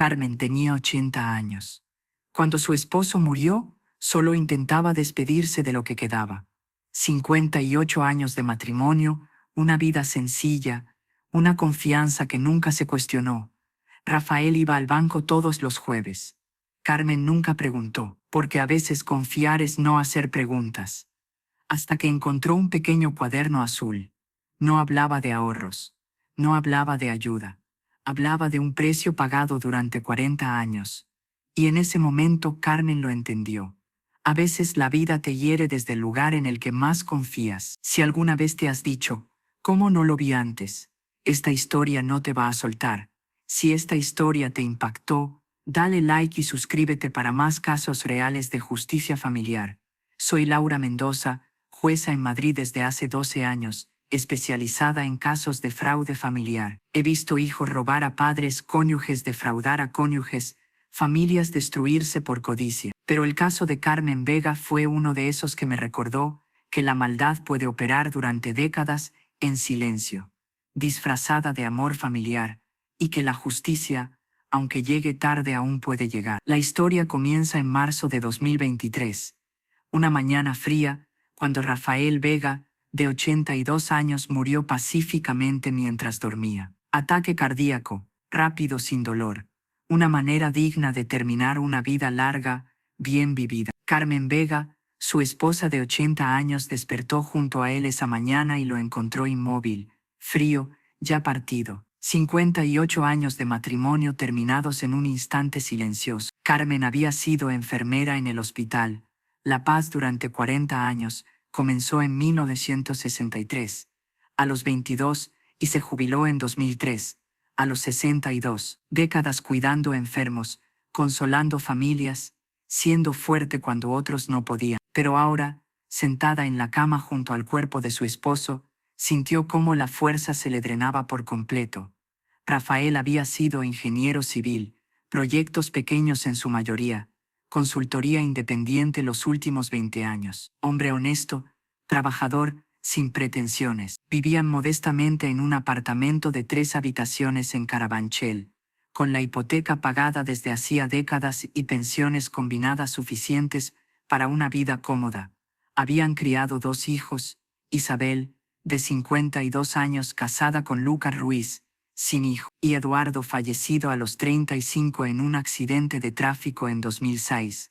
Carmen tenía 80 años. Cuando su esposo murió, solo intentaba despedirse de lo que quedaba. 58 años de matrimonio, una vida sencilla, una confianza que nunca se cuestionó. Rafael iba al banco todos los jueves. Carmen nunca preguntó, porque a veces confiar es no hacer preguntas. Hasta que encontró un pequeño cuaderno azul. No hablaba de ahorros, no hablaba de ayuda, hablaba de un precio pagado durante 40 años. Y en ese momento Carmen lo entendió. A veces la vida te hiere desde el lugar en el que más confías. Si alguna vez te has dicho, ¿cómo no lo vi antes? Esta historia no te va a soltar. Si esta historia te impactó, dale like y suscríbete para más casos reales de justicia familiar. Soy Laura Mendoza, jueza en Madrid desde hace 12 años, especializada en casos de fraude familiar. He visto hijos robar a padres, cónyuges defraudar a cónyuges, familias destruirse por codicia. Pero el caso de Carmen Vega fue uno de esos que me recordó que la maldad puede operar durante décadas en silencio, disfrazada de amor familiar, y que la justicia, aunque llegue tarde, aún puede llegar. La historia comienza en marzo de 2023. Una mañana fría, cuando Rafael Vega, de 82 años, murió pacíficamente mientras dormía. Ataque cardíaco, rápido, sin dolor. Una manera digna de terminar una vida larga, bien vivida. Carmen Vega, su esposa de 80 años, despertó junto a él esa mañana y lo encontró inmóvil, frío, ya partido. 58 años de matrimonio terminados en un instante silencioso. Carmen había sido enfermera en el hospital La Paz durante 40 años, comenzó en 1963, a los 22, y se jubiló en 2003, a los 62, décadas cuidando enfermos, consolando familias, siendo fuerte cuando otros no podían. Pero ahora, sentada en la cama junto al cuerpo de su esposo, sintió cómo la fuerza se le drenaba por completo. Rafael había sido ingeniero civil, proyectos pequeños en su mayoría, consultoría independiente los últimos 20 años. Hombre honesto, trabajador, sin pretensiones. Vivían modestamente en un apartamento de 3 habitaciones en Carabanchel, con la hipoteca pagada desde hacía décadas y pensiones combinadas suficientes para una vida cómoda. Habían criado 2 hijos, Isabel, de 52 años, casada con Lucas Ruiz, sin hijo, y Eduardo, fallecido a los 35 en un accidente de tráfico en 2006.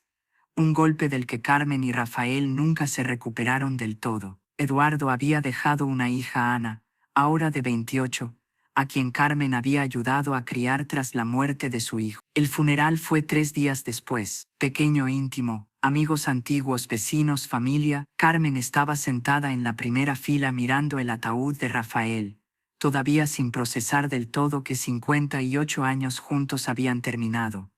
Un golpe del que Carmen y Rafael nunca se recuperaron del todo. Eduardo había dejado una hija, Ana, ahora de 28, a quien Carmen había ayudado a criar tras la muerte de su hijo. El funeral fue 3 días después. Pequeño, íntimo, amigos antiguos, vecinos, familia. Carmen estaba sentada en la primera fila mirando el ataúd de Rafael, todavía sin procesar del todo que 58 años juntos habían terminado.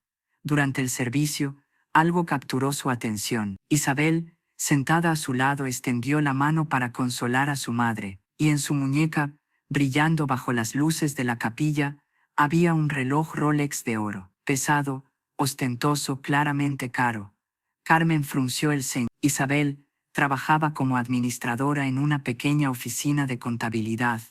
Durante el servicio, algo capturó su atención. Isabel, sentada a su lado, extendió la mano para consolar a su madre, y en su muñeca, brillando bajo las luces de la capilla, había un reloj Rolex de oro, pesado, ostentoso, claramente caro. Carmen frunció el ceño. Isabel trabajaba como administradora en una pequeña oficina de contabilidad,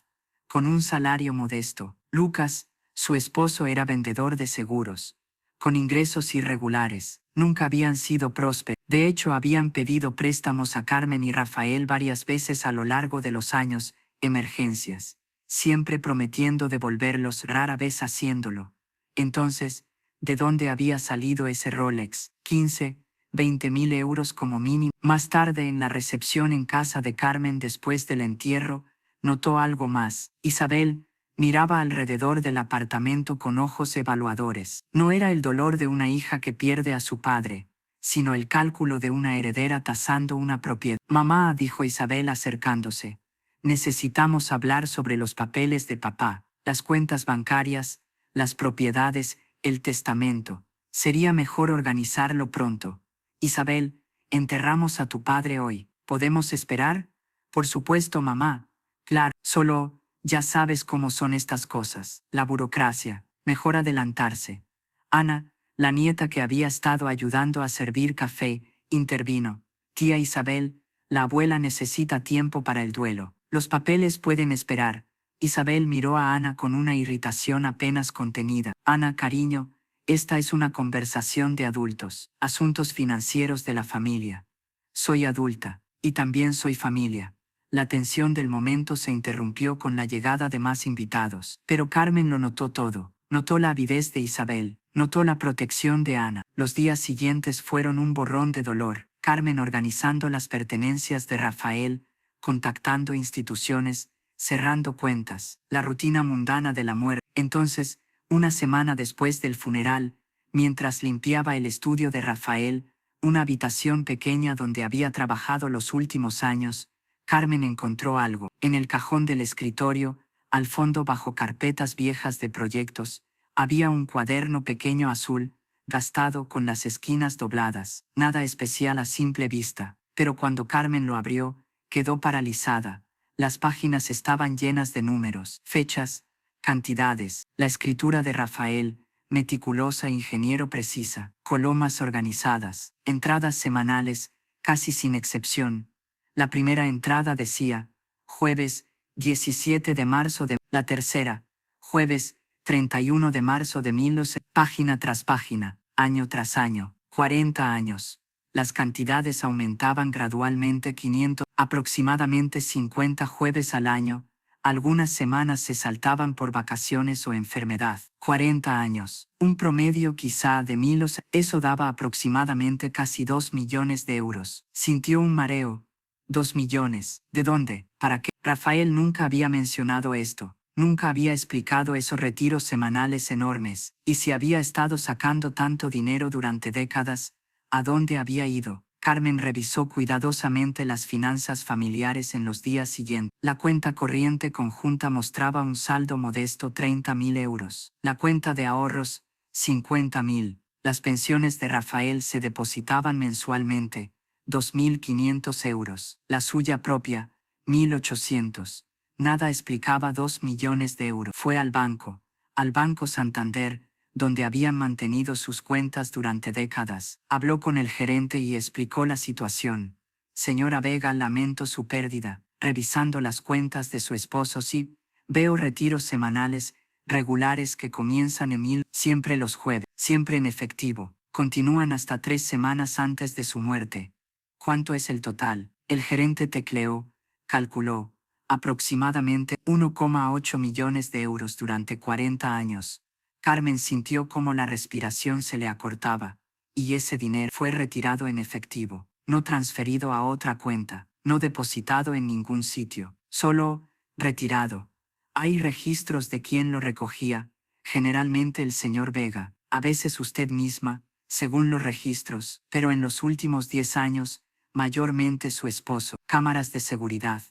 con un salario modesto. Lucas, su esposo, era vendedor de seguros, con ingresos irregulares. Nunca habían sido prósperos. De hecho, habían pedido préstamos a Carmen y Rafael varias veces a lo largo de los años, emergencias, siempre prometiendo devolverlos, rara vez haciéndolo. Entonces, ¿de dónde había salido ese Rolex? 15, 20.000 euros como mínimo. Más tarde, en la recepción en casa de Carmen después del entierro, notó algo más. Isabel miraba alrededor del apartamento con ojos evaluadores. No era el dolor de una hija que pierde a su padre, sino el cálculo de una heredera tasando una propiedad. «Mamá», dijo Isabel acercándose, «necesitamos hablar sobre los papeles de papá, las cuentas bancarias, las propiedades, el testamento. Sería mejor organizarlo pronto. Isabel, enterramos a tu padre hoy. ¿Podemos esperar?» «Por supuesto, mamá. Claro, solo, ya sabes cómo son estas cosas. La burocracia. Mejor adelantarse». Ana, la nieta que había estado ayudando a servir café, intervino. «Tía Isabel, la abuela necesita tiempo para el duelo. Los papeles pueden esperar». Isabel miró a Ana con una irritación apenas contenida. «Ana, cariño, Esta es una conversación de adultos. Asuntos financieros de la familia. Soy adulta, y también soy familia. La tensión del momento se interrumpió con la llegada de más invitados. Pero Carmen lo notó todo. Notó la avidez de Isabel. Notó la protección de Ana. Los días siguientes fueron un borrón de dolor. Carmen organizando las pertenencias de Rafael, contactando instituciones, cerrando cuentas. La rutina mundana de la muerte. Entonces, una semana después del funeral, mientras limpiaba el estudio de Rafael, una habitación pequeña donde había trabajado los últimos años, Carmen encontró algo. En el cajón del escritorio, al fondo bajo carpetas viejas de proyectos, había un cuaderno pequeño azul, gastado con las esquinas dobladas. Nada especial a simple vista, pero cuando Carmen lo abrió, quedó paralizada. Las páginas estaban llenas de números, fechas, cantidades. La escritura de Rafael, meticulosa e ingeniero precisa, colomas organizadas, entradas semanales, casi sin excepción. La primera entrada decía, jueves 17 de marzo de... La tercera, jueves 31 de marzo de 1900, página tras página, año tras año, 40 años. Las cantidades aumentaban gradualmente 500, aproximadamente 50 jueves al año. Algunas semanas se saltaban por vacaciones o enfermedad. 40 años. Un promedio quizá de 1000, eso daba aproximadamente casi 2 millones de euros. Sintió un mareo. 2 millones. ¿De dónde? ¿Para qué? Rafael nunca había mencionado esto. Nunca había explicado esos retiros semanales enormes. Y si había estado sacando tanto dinero durante décadas, ¿a dónde había ido? Carmen revisó cuidadosamente las finanzas familiares en los días siguientes. La cuenta corriente conjunta mostraba un saldo modesto 30.000 euros. La cuenta de ahorros, 50.000. Las pensiones de Rafael se depositaban mensualmente, 2.500 euros. La suya propia, 1.800. Nada explicaba 2 millones de euros. Fue al Banco Santander, donde habían mantenido sus cuentas durante décadas. Habló con el gerente y explicó la situación. Señora Vega, lamento su pérdida. Revisando las cuentas de su esposo, sí, veo retiros semanales, regulares que comienzan en 1000, siempre los jueves, siempre en efectivo. Continúan hasta 3 semanas antes de su muerte. ¿Cuánto es el total? El gerente tecleó, calculó, aproximadamente 1,8 millones de euros durante 40 años. Carmen sintió cómo la respiración se le acortaba, y ese dinero fue retirado en efectivo, no transferido a otra cuenta, no depositado en ningún sitio, solo retirado. Hay registros de quién lo recogía, generalmente el señor Vega, a veces usted misma, según los registros, pero en los últimos 10 años, mayormente su esposo. Cámaras de seguridad.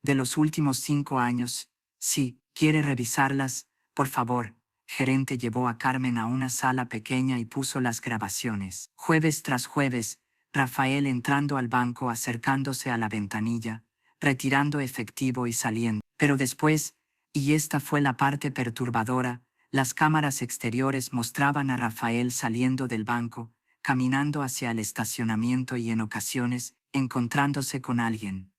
De los últimos 5 años, si quiere revisarlas, por favor. Gerente llevó a Carmen a una sala pequeña y puso las grabaciones. Jueves tras jueves, Rafael entrando al banco, acercándose a la ventanilla, retirando efectivo y saliendo. Pero después, y esta fue la parte perturbadora, las cámaras exteriores mostraban a Rafael saliendo del banco, caminando hacia el estacionamiento y en ocasiones, encontrándose con alguien.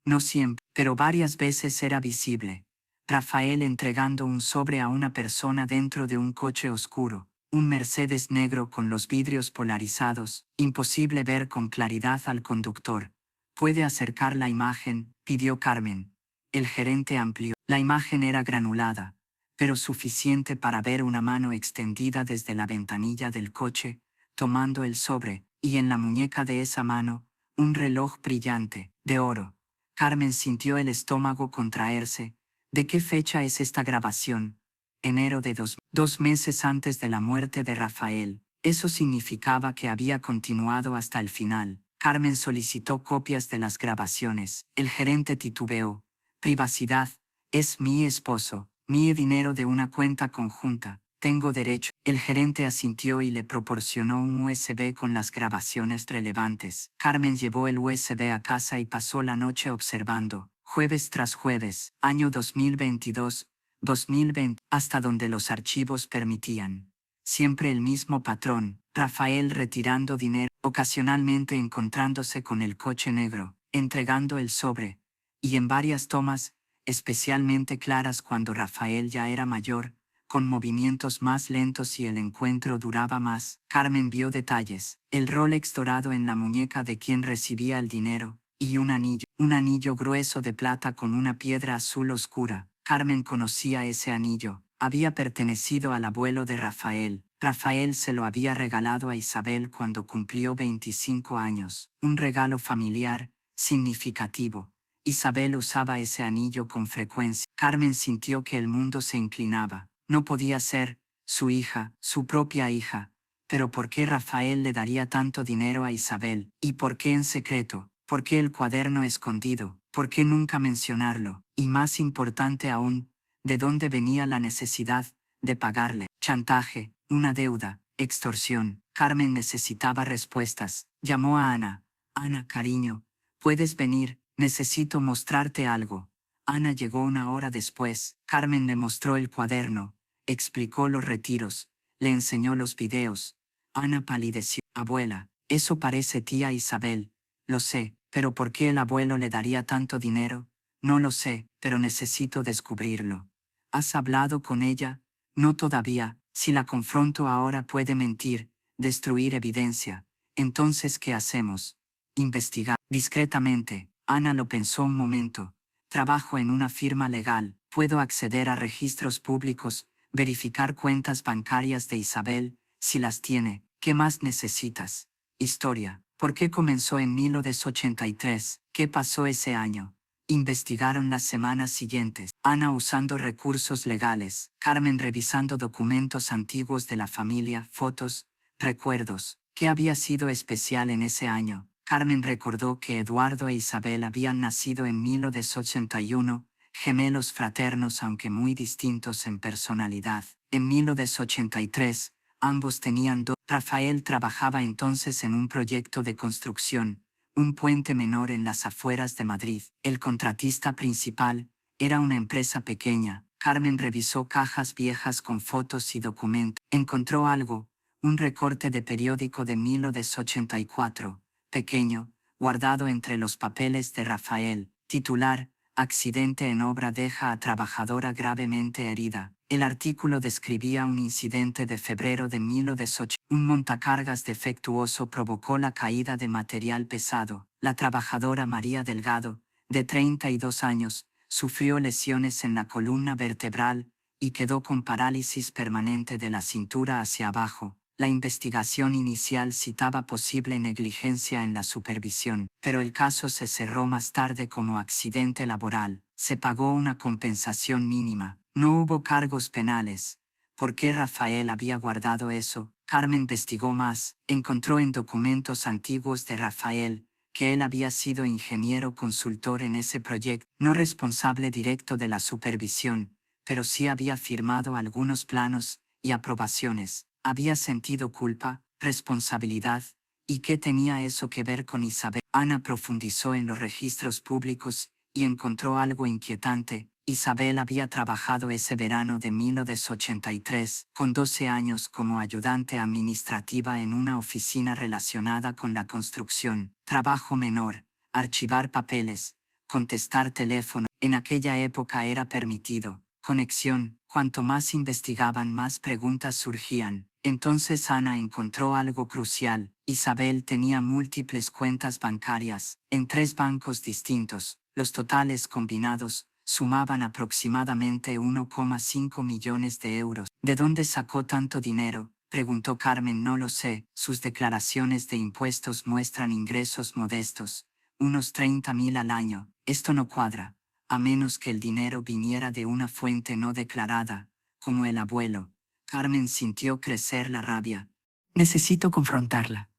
No siempre, pero varias veces era visible. Rafael entregando un sobre a una persona dentro de un coche oscuro, un Mercedes negro con los vidrios polarizados, imposible ver con claridad al conductor. ¿Puede acercar la imagen?, pidió Carmen. El gerente amplió. La imagen era granulada, pero suficiente para ver una mano extendida desde la ventanilla del coche, tomando el sobre, y en la muñeca de esa mano, un reloj brillante, de oro. Carmen sintió el estómago contraerse. ¿De qué fecha es esta grabación? Enero de 2 meses antes de la muerte de Rafael. Eso significaba que había continuado hasta el final. Carmen solicitó copias de las grabaciones. El gerente titubeó. Privacidad. Es mi esposo. Mi dinero de una cuenta conjunta. Tengo derecho. El gerente asintió y le proporcionó un USB con las grabaciones relevantes. Carmen llevó el USB a casa y pasó la noche observando. Jueves tras jueves, año 2022, 2020, hasta donde los archivos permitían. Siempre el mismo patrón, Rafael retirando dinero, ocasionalmente encontrándose con el coche negro, entregando el sobre, y en varias tomas, especialmente claras cuando Rafael ya era mayor, con movimientos más lentos y el encuentro duraba más. Carmen vio detalles, el Rolex dorado en la muñeca de quien recibía el dinero, y un anillo grueso de plata con una piedra azul oscura. Carmen conocía ese anillo, había pertenecido al abuelo de Rafael. Rafael se lo había regalado a Isabel cuando cumplió 25 años, un regalo familiar, significativo. Isabel usaba ese anillo con frecuencia. Carmen sintió que el mundo se inclinaba. No podía ser su hija, su propia hija. Pero ¿por qué Rafael le daría tanto dinero a Isabel? ¿Y por qué en secreto? ¿Por qué el cuaderno escondido? ¿Por qué nunca mencionarlo? Y más importante aún, ¿de dónde venía la necesidad de pagarle? Chantaje, una deuda, extorsión. Carmen necesitaba respuestas. Llamó a Ana. Ana, cariño, ¿puedes venir? Necesito mostrarte algo. Ana llegó una hora después. Carmen le mostró el cuaderno, explicó los retiros, le enseñó los videos. Ana palideció. Abuela, eso parece tía Isabel. Lo sé, pero ¿por qué el abuelo le daría tanto dinero? No lo sé, pero necesito descubrirlo. ¿Has hablado con ella? No todavía. Si la confronto ahora puede mentir, destruir evidencia. Entonces, ¿qué hacemos? Investigar. Discretamente, Ana lo pensó un momento. Trabajo en una firma legal, puedo acceder a registros públicos, verificar cuentas bancarias de Isabel, si las tiene. ¿Qué más necesitas? Historia. ¿Por qué comenzó en 1983? ¿Qué pasó ese año? Investigaron las semanas siguientes. Ana usando recursos legales, Carmen revisando documentos antiguos de la familia, fotos, recuerdos. ¿Qué había sido especial en ese año? Carmen recordó que Eduardo e Isabel habían nacido en 1981, gemelos fraternos aunque muy distintos en personalidad. En 1983, ambos tenían dos. Rafael trabajaba entonces en un proyecto de construcción, un puente menor en las afueras de Madrid. El contratista principal era una empresa pequeña. Carmen revisó cajas viejas con fotos y documentos. Encontró algo, un recorte de periódico de 1984, pequeño, guardado entre los papeles de Rafael. Titular: Accidente en obra deja a trabajadora gravemente herida. El artículo describía un incidente de febrero de 1980. Un montacargas defectuoso provocó la caída de material pesado. La trabajadora María Delgado, de 32 años, sufrió lesiones en la columna vertebral y quedó con parálisis permanente de la cintura hacia abajo. La investigación inicial citaba posible negligencia en la supervisión, pero el caso se cerró más tarde como accidente laboral. Se pagó una compensación mínima. No hubo cargos penales. ¿Por qué Rafael había guardado eso? Carmen investigó más. Encontró en documentos antiguos de Rafael que él había sido ingeniero consultor en ese proyecto, no responsable directo de la supervisión, pero sí había firmado algunos planos y aprobaciones. Había sentido culpa, responsabilidad. ¿Y qué tenía eso que ver con Isabel? Ana profundizó en los registros públicos y encontró algo inquietante. Isabel había trabajado ese verano de 1983, con 12 años como ayudante administrativa en una oficina relacionada con la construcción. Trabajo menor, archivar papeles, contestar teléfono. En aquella época era permitido. Conexión. Cuanto más investigaban, más preguntas surgían. Entonces Ana encontró algo crucial. Isabel tenía múltiples cuentas bancarias, en 3 bancos distintos. Los totales combinados sumaban aproximadamente 1,5 millones de euros. ¿De dónde sacó tanto dinero?, preguntó Carmen. No lo sé. Sus declaraciones de impuestos muestran ingresos modestos, unos 30.000 al año. Esto no cuadra, a menos que el dinero viniera de una fuente no declarada, como el abuelo. Carmen sintió crecer la rabia. Necesito confrontarla.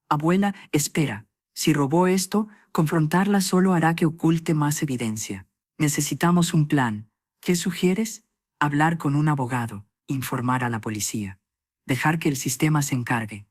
Abuela, espera. Si robó esto, confrontarla solo hará que oculte más evidencia. Necesitamos un plan. ¿Qué sugieres? Hablar con un abogado, informar a la policía. Dejar que el sistema se encargue.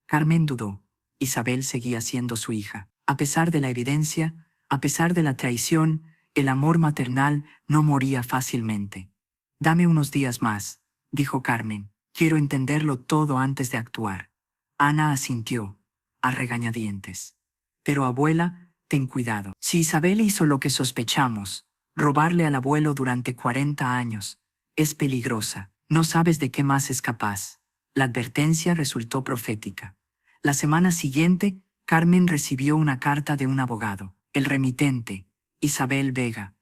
Carmen dudó. Isabel seguía siendo su hija. A pesar de la evidencia, a pesar de la traición, el amor maternal no moría fácilmente. Dame unos días más, dijo Carmen. Quiero entenderlo todo antes de actuar. Ana asintió, a regañadientes. Pero abuela, ten cuidado. Si Isabel hizo lo que sospechamos, robarle al abuelo durante 40 años, es peligrosa. No sabes de qué más es capaz. La advertencia resultó profética. La semana siguiente, Carmen recibió una carta de un abogado, el remitente, Isabel Vega.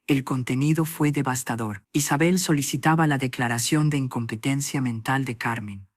El contenido fue devastador. Isabel solicitaba la declaración de incompetencia mental de Carmen.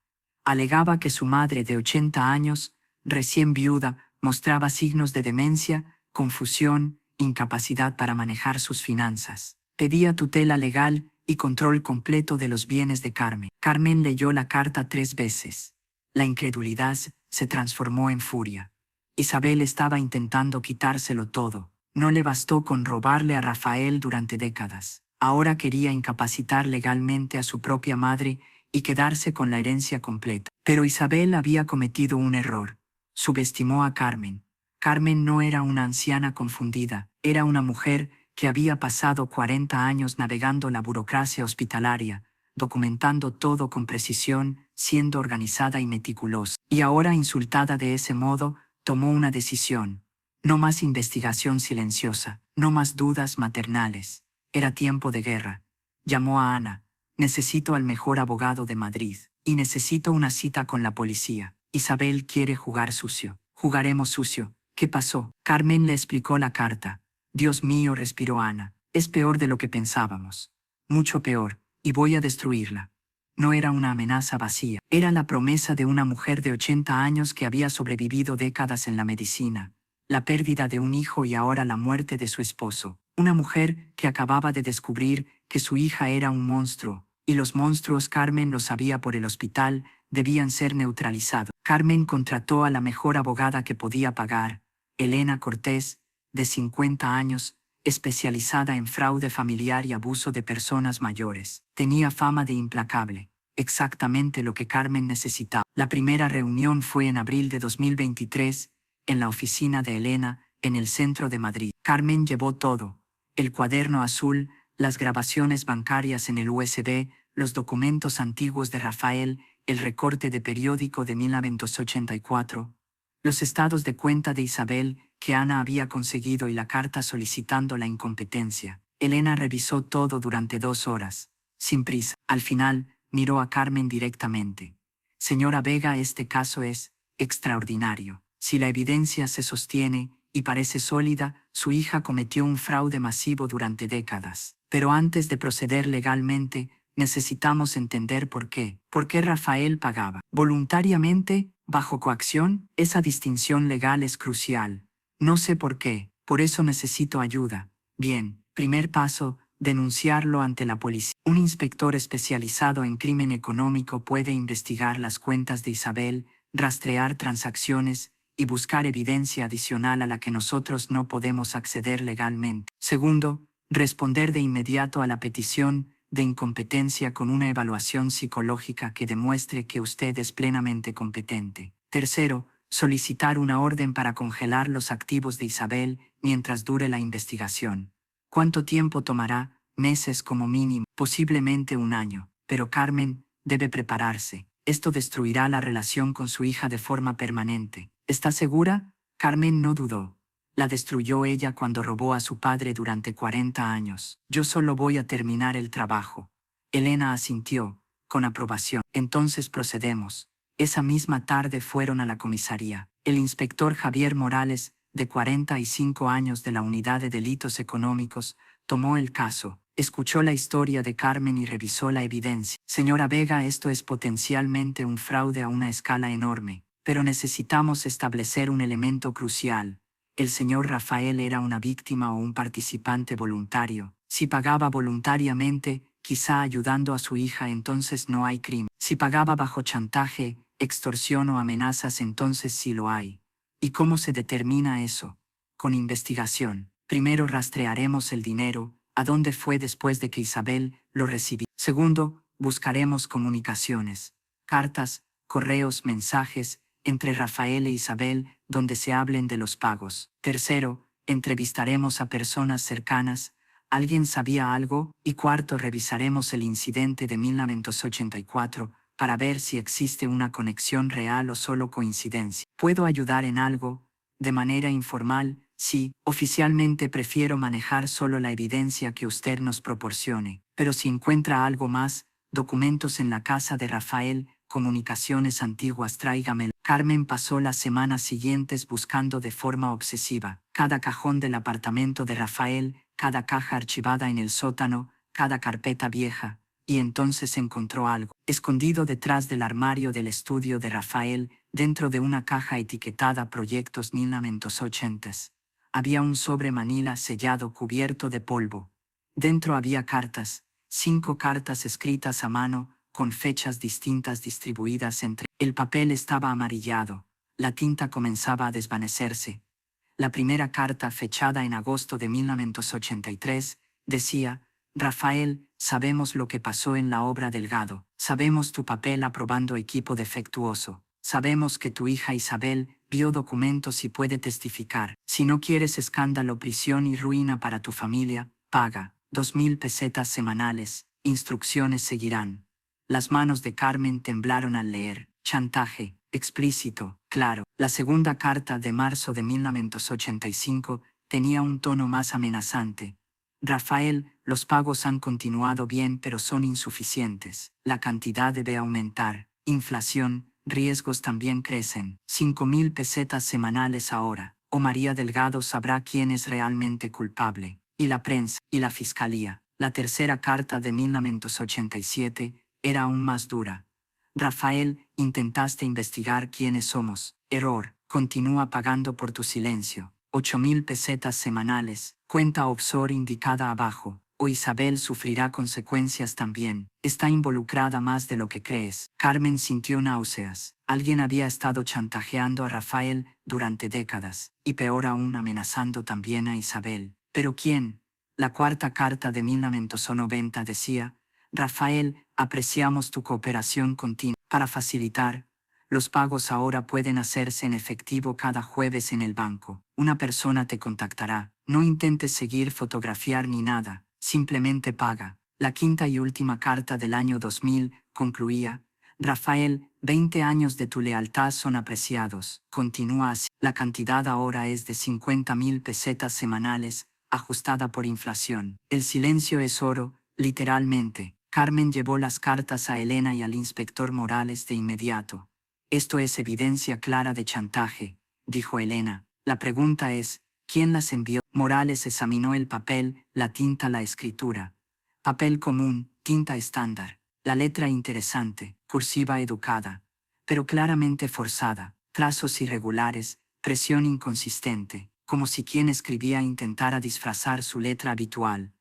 Alegaba que su madre de 80 años, recién viuda, mostraba signos de demencia, confusión, incapacidad para manejar sus finanzas. Pedía tutela legal y control completo de los bienes de Carmen. Carmen leyó la carta 3 veces. La incredulidad se transformó en furia. Isabel estaba intentando quitárselo todo. No le bastó con robarle a Rafael durante décadas. Ahora quería incapacitar legalmente a su propia madre y quedarse con la herencia completa. Pero Isabel había cometido un error. Subestimó a Carmen. Carmen no era una anciana confundida, era una mujer que había pasado 40 años navegando la burocracia hospitalaria, documentando todo con precisión, siendo organizada y meticulosa. Y ahora, insultada de ese modo, tomó una decisión. No más investigación silenciosa, no más dudas maternales. Era tiempo de guerra. Llamó a Ana. Necesito al mejor abogado de Madrid. Y necesito una cita con la policía. Isabel quiere jugar sucio. Jugaremos sucio. ¿Qué pasó? Carmen le explicó la carta. Dios mío, respiró Ana. Es peor de lo que pensábamos. Mucho peor, y voy a destruirla. No era una amenaza vacía. Era la promesa de una mujer de 80 años que había sobrevivido décadas en la medicina. La pérdida de un hijo y ahora la muerte de su esposo. Una mujer que acababa de descubrir que su hija era un monstruo, y los monstruos, Carmen lo sabía por el hospital, debían ser neutralizados. Carmen contrató a la mejor abogada que podía pagar, Elena Cortés, de 50 años, especializada en fraude familiar y abuso de personas mayores. Tenía fama de implacable, exactamente lo que Carmen necesitaba. La primera reunión fue en abril de 2023, en la oficina de Elena, en el centro de Madrid. Carmen llevó todo: el cuaderno azul, las grabaciones bancarias en el USB, los documentos antiguos de Rafael, el recorte de periódico de 1984, los estados de cuenta de Isabel que Ana había conseguido y la carta solicitando la incompetencia. Elena revisó todo durante 2 horas, sin prisa. Al final, miró a Carmen directamente. Señora Vega, este caso es extraordinario. Si la evidencia se sostiene y parece sólida, su hija cometió un fraude masivo durante décadas. Pero antes de proceder legalmente, necesitamos entender por qué. ¿Por qué Rafael pagaba voluntariamente, bajo coacción? Esa distinción legal es crucial. No sé por qué, por eso necesito ayuda. Bien, primer paso, denunciarlo ante la policía. Un inspector especializado en crimen económico puede investigar las cuentas de Isabel, rastrear transacciones y buscar evidencia adicional a la que nosotros no podemos acceder legalmente. Segundo, responder de inmediato a la petición de incompetencia con una evaluación psicológica que demuestre que usted es plenamente competente. Tercero, solicitar una orden para congelar los activos de Isabel mientras dure la investigación. ¿Cuánto tiempo tomará? Meses como mínimo, posiblemente un año. Pero Carmen debe prepararse. Esto destruirá la relación con su hija de forma permanente. ¿Está segura? Carmen no dudó. La destruyó ella cuando robó a su padre durante 40 años. Yo solo voy a terminar el trabajo. Elena asintió, con aprobación. Entonces procedemos. Esa misma tarde fueron a la comisaría. El inspector Javier Morales, de 45 años de la Unidad de Delitos Económicos, tomó el caso, escuchó la historia de Carmen y revisó la evidencia. Señora Vega, esto es potencialmente un fraude a una escala enorme, pero necesitamos establecer un elemento crucial. ¿El señor Rafael era una víctima o un participante voluntario? Si pagaba voluntariamente, quizá ayudando a su hija, entonces no hay crimen. Si pagaba bajo chantaje, extorsión o amenazas, entonces sí lo hay. ¿Y cómo se determina eso? Con investigación. Primero rastrearemos el dinero, a dónde fue después de que Isabel lo recibió. Segundo, buscaremos comunicaciones, cartas, correos, mensajes, entre Rafael e Isabel, donde se hablen de los pagos. Tercero, entrevistaremos a personas cercanas. ¿Alguien sabía algo? Y cuarto, revisaremos el incidente de 1984 para ver si existe una conexión real o solo coincidencia. ¿Puedo ayudar en algo? De manera informal, sí. Oficialmente prefiero manejar solo la evidencia que usted nos proporcione. Pero si encuentra algo más, documentos en la casa de Rafael, comunicaciones antiguas, tráigamelo. Carmen pasó las semanas siguientes buscando de forma obsesiva cada cajón del apartamento de Rafael, cada caja archivada en el sótano, cada carpeta vieja, y entonces encontró algo. Escondido detrás del armario del estudio de Rafael, dentro de una caja etiquetada Proyectos 1980, había un sobre manila sellado cubierto de polvo. Dentro había cartas, 5 cartas escritas a mano, con fechas distintas distribuidas entre. El papel estaba amarillado, la tinta comenzaba a desvanecerse. La primera carta, fechada en agosto de 1983, decía: Rafael, sabemos lo que pasó en la obra Delgado, sabemos tu papel aprobando equipo defectuoso, sabemos que tu hija Isabel vio documentos y puede testificar. Si no quieres escándalo, prisión y ruina para tu familia, paga 2.000 pesetas semanales, instrucciones seguirán. Las manos de Carmen temblaron al leer. Chantaje, explícito, claro. La segunda carta, de marzo de 1985, tenía un tono más amenazante. Rafael, los pagos han continuado bien pero son insuficientes. La cantidad debe aumentar. Inflación, riesgos también crecen. 5.000 pesetas semanales ahora. O María Delgado sabrá quién es realmente culpable. Y la prensa, y la fiscalía. La tercera carta, de 1987, era aún más dura. Rafael, intentaste investigar quiénes somos. Error. Continúa pagando por tu silencio. 8.000 pesetas semanales. Cuenta offshore indicada abajo. O Isabel sufrirá consecuencias también. Está involucrada más de lo que crees. Carmen sintió náuseas. Alguien había estado chantajeando a Rafael durante décadas, y peor aún amenazando también a Isabel. ¿Pero quién? La cuarta carta, de 1990, decía: Rafael, apreciamos tu cooperación continua. Para facilitar, los pagos ahora pueden hacerse en efectivo cada jueves en el banco. Una persona te contactará. No intentes seguir fotografiar ni nada, simplemente paga. La quinta y última carta, del año 2000, concluía: Rafael, 20 años de tu lealtad son apreciados. Continúa así. La cantidad ahora es de 50.000 pesetas semanales, ajustada por inflación. El silencio es oro, literalmente. Carmen llevó las cartas a Elena y al inspector Morales de inmediato. Esto es evidencia clara de chantaje, dijo Elena. La pregunta es, ¿quién las envió? Morales examinó el papel, la tinta, la escritura. Papel común, tinta estándar. La letra interesante, cursiva educada, pero claramente forzada. Trazos irregulares, presión inconsistente, como si quien escribía intentara disfrazar su letra habitual.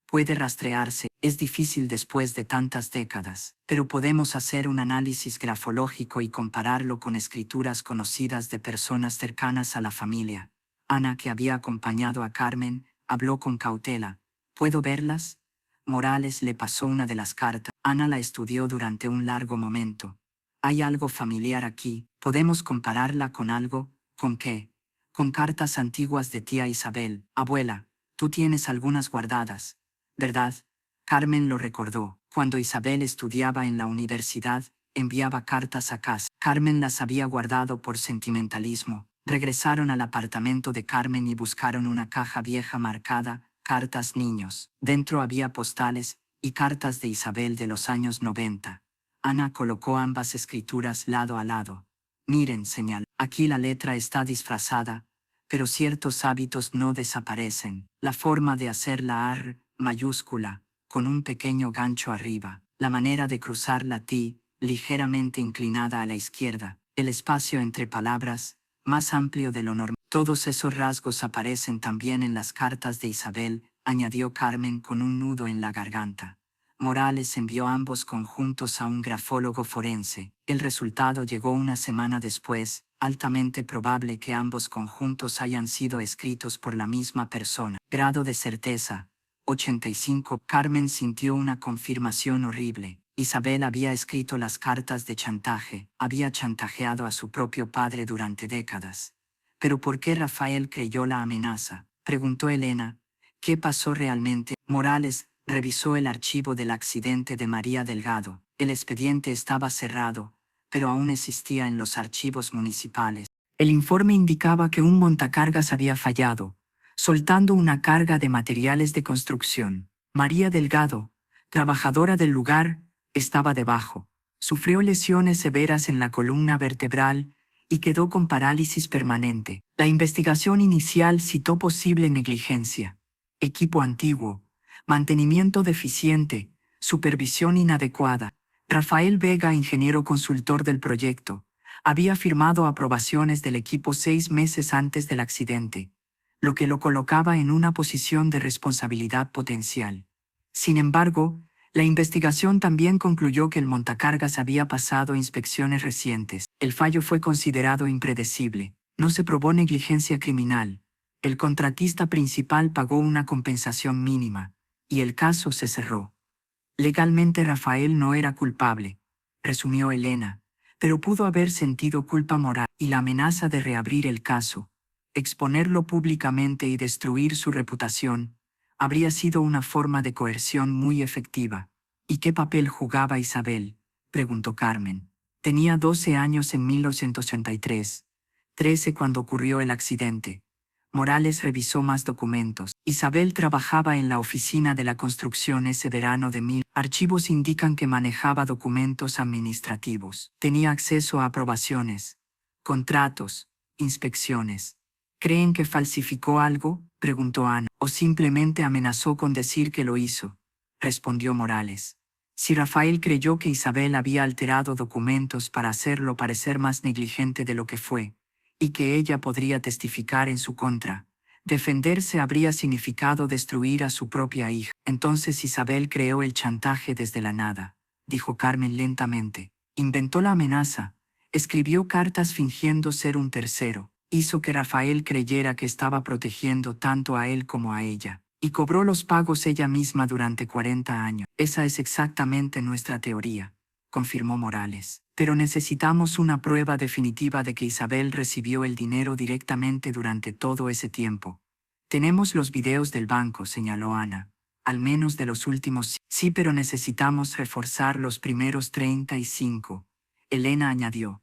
Puede rastrearse, es difícil después de tantas décadas, pero podemos hacer un análisis grafológico y compararlo con escrituras conocidas de personas cercanas a la familia. Ana, que había acompañado a Carmen, habló con cautela. ¿Puedo verlas? Morales le pasó una de las cartas. Ana la estudió durante un largo momento. Hay algo familiar aquí. ¿Podemos compararla con algo? ¿Con qué? Con cartas antiguas de tía Isabel. Abuela, tú tienes algunas guardadas, ¿verdad? Carmen lo recordó. Cuando Isabel estudiaba en la universidad, enviaba cartas a casa. Carmen las había guardado por sentimentalismo. Regresaron al apartamento de Carmen y buscaron una caja vieja marcada Cartas Niños. Dentro había postales y cartas de Isabel de los años 90. Ana colocó ambas escrituras lado a lado. Miren, señal. Aquí la letra está disfrazada, pero ciertos hábitos no desaparecen. La forma de hacer la AR mayúscula, con un pequeño gancho arriba, la manera de cruzar la T, ligeramente inclinada a la izquierda, el espacio entre palabras, más amplio de lo normal. Todos esos rasgos aparecen también en las cartas de Isabel, añadió Carmen con un nudo en la garganta. Morales envió ambos conjuntos a un grafólogo forense. El resultado llegó una semana después. Altamente probable que ambos conjuntos hayan sido escritos por la misma persona. Grado de certeza: 85. Carmen sintió una confirmación horrible. Isabel había escrito las cartas de chantaje, había chantajeado a su propio padre durante décadas. ¿Pero por qué Rafael creyó la amenaza?, preguntó Elena. ¿Qué pasó realmente? Morales revisó el archivo del accidente de María Delgado. El expediente estaba cerrado, pero aún existía en los archivos municipales. El informe indicaba que un montacargas había fallado, soltando una carga de materiales de construcción. María Delgado, trabajadora del lugar, Estaba debajo. Sufrió lesiones severas en la columna vertebral y quedó con parálisis permanente. La investigación inicial citó posible negligencia, equipo antiguo, mantenimiento deficiente, supervisión inadecuada. Rafael Vega, ingeniero consultor del proyecto, había firmado aprobaciones del equipo 6 meses antes del accidente, lo que lo colocaba en una posición de responsabilidad potencial. Sin embargo, la investigación también concluyó que el montacargas había pasado inspecciones recientes. El fallo fue considerado impredecible. No se probó negligencia criminal. El contratista principal pagó una compensación mínima, y el caso se cerró. Legalmente Rafael no era culpable, resumió Elena, pero pudo haber sentido culpa moral y la amenaza de reabrir el caso, exponerlo públicamente y destruir su reputación, habría sido una forma de coerción muy efectiva. ¿Y qué papel jugaba Isabel?, preguntó Carmen. Tenía 12 años en 1983, 13 cuando ocurrió el accidente. Morales revisó más documentos. Isabel trabajaba en la oficina de la construcción ese verano de 1000. Archivos indican que manejaba documentos administrativos. Tenía acceso a aprobaciones, contratos, inspecciones. ¿Creen que falsificó algo?, preguntó Ana. ¿O simplemente amenazó con decir que lo hizo?, respondió Morales. Si Rafael creyó que Isabel había alterado documentos para hacerlo parecer más negligente de lo que fue, y que ella podría testificar en su contra, defenderse habría significado destruir a su propia hija. Entonces Isabel creó el chantaje desde la nada, dijo Carmen lentamente. Inventó la amenaza, escribió cartas fingiendo ser un tercero, hizo que Rafael creyera que estaba protegiendo tanto a él como a ella, y cobró los pagos ella misma durante 40 años. Esa es exactamente nuestra teoría, confirmó Morales. Pero necesitamos una prueba definitiva de que Isabel recibió el dinero directamente durante todo ese tiempo. Tenemos los videos del banco, señaló Ana. Al menos de los últimos. Sí, pero necesitamos reforzar los primeros 35. Elena añadió.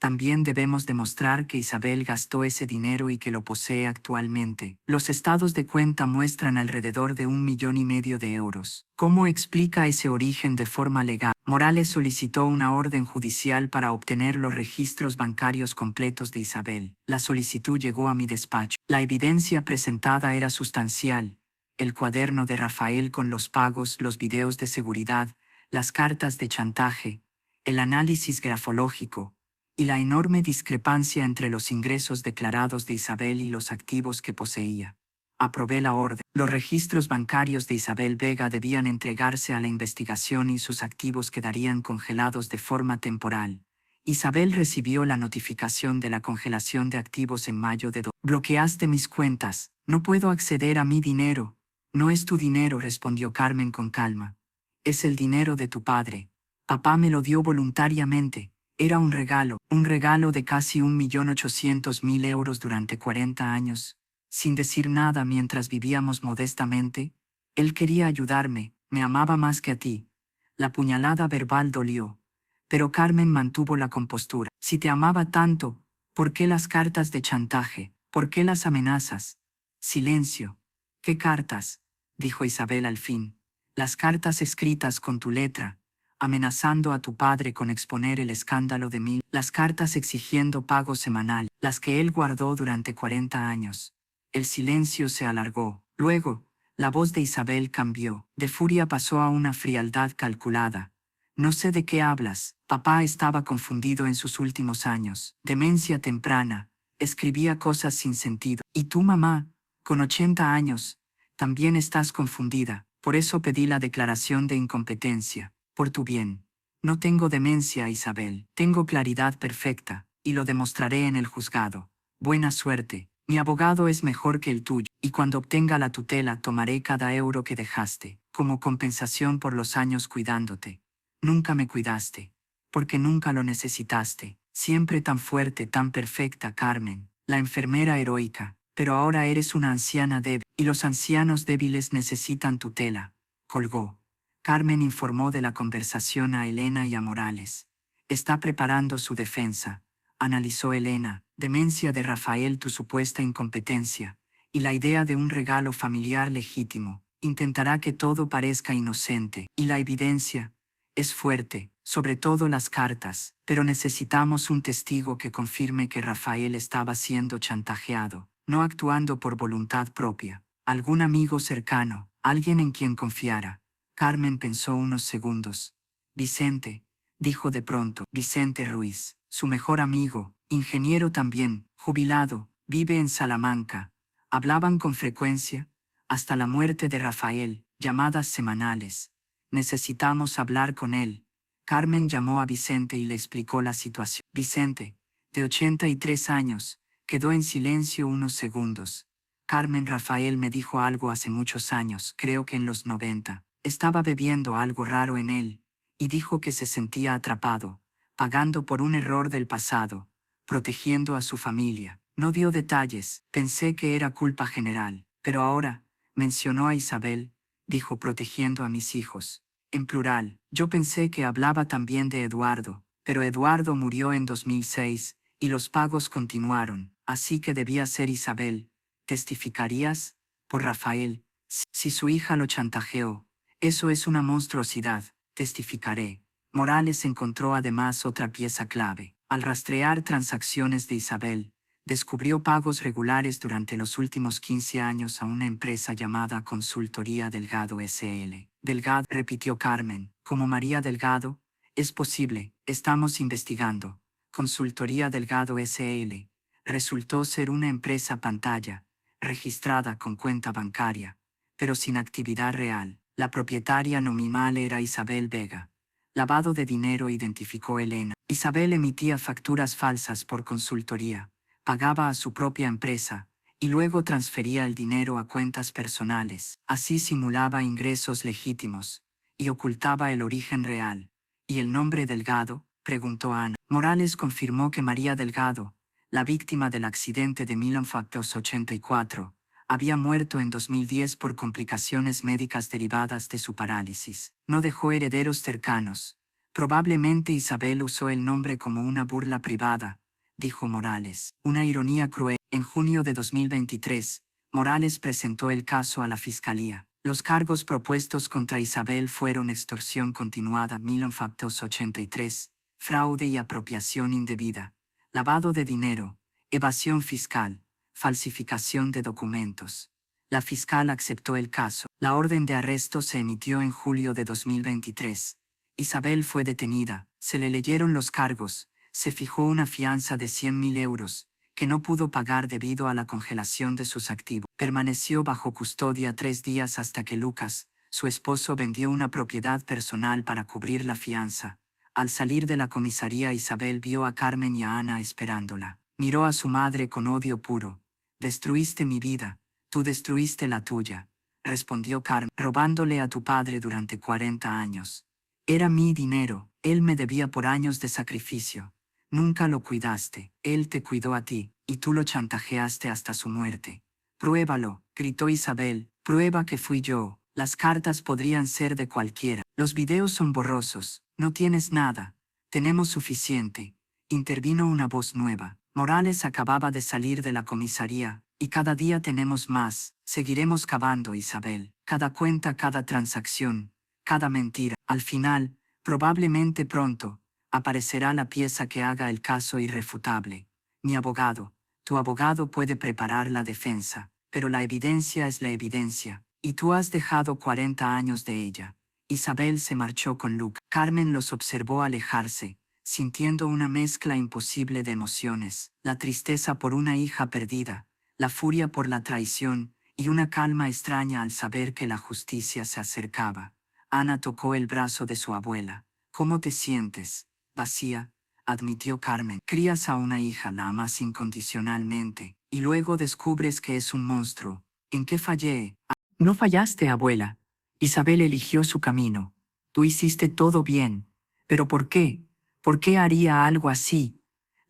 También debemos demostrar que Isabel gastó ese dinero y que lo posee actualmente. Los estados de cuenta muestran alrededor de 1,5 millones de euros. ¿Cómo explica ese origen de forma legal? Morales solicitó una orden judicial para obtener los registros bancarios completos de Isabel. La solicitud llegó a mi despacho. La evidencia presentada era sustancial. El cuaderno de Rafael con los pagos, los videos de seguridad, las cartas de chantaje, el análisis grafológico, y la enorme discrepancia entre los ingresos declarados de Isabel y los activos que poseía. Aprobé la orden. Los registros bancarios de Isabel Vega debían entregarse a la investigación y sus activos quedarían congelados de forma temporal. Isabel recibió la notificación de la congelación de activos en mayo de Bloqueaste mis cuentas. No puedo acceder a mi dinero. No es tu dinero, respondió Carmen con calma. Es el dinero de tu padre. Papá me lo dio voluntariamente. Era un regalo de casi 1,800,000 euros durante 40 años. Sin decir nada mientras vivíamos modestamente, él quería ayudarme, me amaba más que a ti. La puñalada verbal dolió, pero Carmen mantuvo la compostura. Si te amaba tanto, ¿por qué las cartas de chantaje? ¿Por qué las amenazas? Silencio. ¿Qué cartas?, dijo Isabel al fin. Las cartas escritas con tu letra, amenazando a tu padre con exponer el escándalo de 1000, las cartas exigiendo pago semanal, las que él guardó durante 40 años. El silencio se alargó. Luego, la voz de Isabel cambió. De furia pasó a una frialdad calculada. No sé de qué hablas. Papá estaba confundido en sus últimos años. Demencia temprana. Escribía cosas sin sentido. Y tú, mamá, con 80 años, también estás confundida. Por eso pedí la declaración de incompetencia. Por tu bien. No tengo demencia, Isabel. Tengo claridad perfecta, y lo demostraré en el juzgado. Buena suerte. Mi abogado es mejor que el tuyo, y cuando obtenga la tutela tomaré cada euro que dejaste, como compensación por los años cuidándote. Nunca me cuidaste, porque nunca lo necesitaste. Siempre tan fuerte, tan perfecta, Carmen, la enfermera heroica. Pero ahora eres una anciana débil, y los ancianos débiles necesitan tutela. Colgó. Carmen informó de la conversación a Elena y a Morales. Está preparando su defensa, analizó Elena. Demencia de Rafael, tu supuesta incompetencia, y la idea de un regalo familiar legítimo. Intentará que todo parezca inocente. Y la evidencia, Es fuerte, sobre todo las cartas, pero necesitamos un testigo que confirme que Rafael estaba siendo chantajeado, no actuando por voluntad propia. Algún amigo cercano, alguien en quien confiara. Carmen pensó unos segundos. Vicente, dijo de pronto. Vicente Ruiz, su mejor amigo, ingeniero también, jubilado, vive en Salamanca. Hablaban con frecuencia, hasta la muerte de Rafael, llamadas semanales. Necesitamos hablar con él. Carmen llamó a Vicente y le explicó la situación. Vicente, de 83 años, quedó en silencio unos segundos. Carmen, Rafael me dijo algo hace muchos años, creo que en los 90. Estaba bebiendo algo raro en él, y dijo que se sentía atrapado, pagando por un error del pasado, protegiendo a su familia. No dio detalles, pensé que era culpa general, pero ahora, mencionó a Isabel, dijo protegiendo a mis hijos. En plural, yo pensé que hablaba también de Eduardo, pero Eduardo murió en 2006, y los pagos continuaron, así que debía ser Isabel. ¿Testificarías? Por Rafael. Si su hija lo chantajeó, eso es una monstruosidad, testificaré. Morales encontró además otra pieza clave. Al rastrear transacciones de Isabel, descubrió pagos regulares durante los últimos 15 años a una empresa llamada Consultoría Delgado S.L. Delgado, repitió Carmen, como María Delgado. Es posible, estamos investigando. Consultoría Delgado S.L. resultó ser una empresa pantalla, registrada con cuenta bancaria, pero sin actividad real. La propietaria nominal era Isabel Vega. Lavado de dinero, identificó Elena. Isabel emitía facturas falsas por consultoría, pagaba a su propia empresa, y luego transfería el dinero a cuentas personales. Así simulaba ingresos legítimos, y ocultaba el origen real. ¿Y el nombre Delgado?, preguntó Ana. Morales confirmó que María Delgado, la víctima del accidente de 1984, había muerto en 2010 por complicaciones médicas derivadas de su parálisis. No dejó herederos cercanos. Probablemente Isabel usó el nombre como una burla privada, dijo Morales. Una ironía cruel. En junio de 2023, Morales presentó el caso a la Fiscalía. Los cargos propuestos contra Isabel fueron extorsión continuada 1983, fraude y apropiación indebida, lavado de dinero, evasión fiscal, falsificación de documentos. La fiscal aceptó el caso. La orden de arresto se emitió en julio de 2023. Isabel fue detenida, se le leyeron los cargos, se fijó una fianza de 100.000 euros, que no pudo pagar debido a la congelación de sus activos. Permaneció bajo custodia 3 días hasta que Lucas, su esposo, vendió una propiedad personal para cubrir la fianza. Al salir de la comisaría, Isabel vio a Carmen y a Ana esperándola. Miró a su madre con odio puro. «Destruiste mi vida, tú destruiste la tuya», respondió Carmen, «robándole a tu padre durante 40 años. Era mi dinero, él me debía por años de sacrificio. Nunca lo cuidaste, él te cuidó a ti, y tú lo chantajeaste hasta su muerte». «Pruébalo», gritó Isabel, «prueba que fui yo. Las cartas podrían ser de cualquiera. Los videos son borrosos, no tienes nada». «Tenemos suficiente», intervino una voz nueva. Morales acababa de salir de la comisaría. «Y cada día tenemos más. Seguiremos cavando, Isabel. Cada cuenta, cada transacción, cada mentira. Al final, probablemente pronto, aparecerá la pieza que haga el caso irrefutable. Mi abogado, tu abogado puede preparar la defensa, pero la evidencia es la evidencia, y tú has dejado 40 años de ella». Isabel se marchó con Luke. Carmen los observó alejarse, sintiendo una mezcla imposible de emociones: la tristeza por una hija perdida, la furia por la traición, y una calma extraña al saber que la justicia se acercaba. Ana tocó el brazo de su abuela. «¿Cómo te sientes?» «Vacía», admitió Carmen. «Crías a una hija, la amas incondicionalmente, y luego descubres que es un monstruo. ¿En qué fallé?» «No fallaste, abuela. Isabel eligió su camino. Tú hiciste todo bien. ¿Pero por qué? ¿Por qué haría algo así?»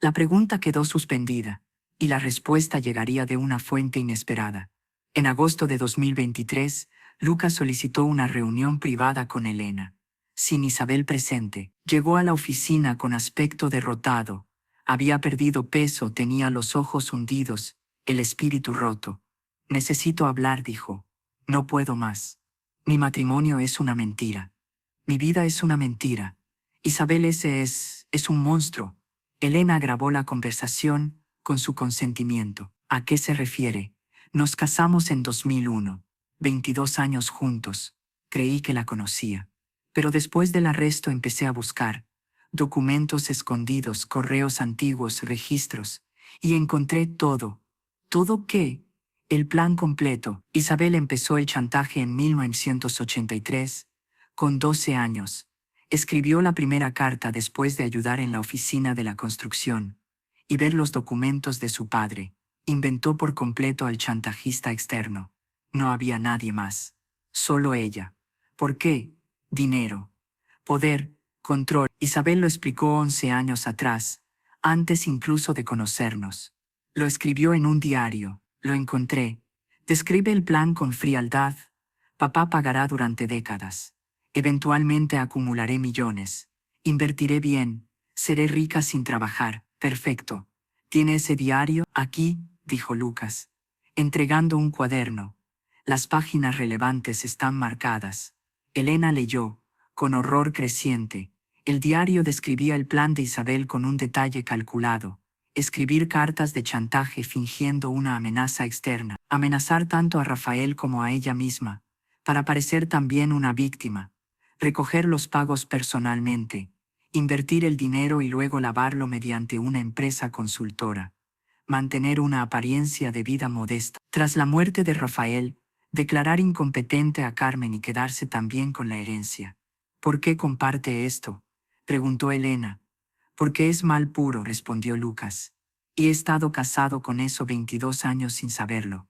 La pregunta quedó suspendida, y la respuesta llegaría de una fuente inesperada. En agosto de 2023, Lucas solicitó una reunión privada con Elena. Sin Isabel presente, llegó a la oficina con aspecto derrotado. Había perdido peso, tenía los ojos hundidos, el espíritu roto. «Necesito hablar», dijo. «No puedo más. Mi matrimonio es una mentira. Mi vida es una mentira. Isabel es un monstruo. Elena grabó la conversación con su consentimiento. ¿A qué se refiere? Nos casamos en 2001. 22 años juntos. Creí que la conocía. Pero después del arresto empecé a buscar documentos escondidos, correos antiguos, registros, y encontré todo. ¿Todo qué? El plan completo. Isabel empezó el chantaje en 1983, con 12 años. Escribió la primera carta después de ayudar en la oficina de la construcción y ver los documentos de su padre. Inventó por completo al chantajista externo. No había nadie más. Solo ella. ¿Por qué? Dinero. Poder. Control. Isabel lo explicó 11 años atrás, antes incluso de conocernos. Lo escribió en un diario. Lo encontré. Describe el plan con frialdad. Papá pagará durante décadas. Eventualmente acumularé millones. Invertiré bien. Seré rica sin trabajar. Perfecto. ¿Tiene ese diario? Aquí, dijo Lucas, entregando un cuaderno. Las páginas relevantes están marcadas. Elena leyó, con horror creciente. El diario describía el plan de Isabel con un detalle calculado. Escribir cartas de chantaje fingiendo una amenaza externa. Amenazar tanto a Rafael como a ella misma, para parecer también una víctima. Recoger los pagos personalmente. Invertir el dinero y luego lavarlo mediante una empresa consultora. Mantener una apariencia de vida modesta. Tras la muerte de Rafael, declarar incompetente a Carmen y quedarse también con la herencia. ¿Por qué comparte esto?, preguntó Elena. Porque es mal puro, respondió Lucas. Y he estado casado con eso 22 años sin saberlo.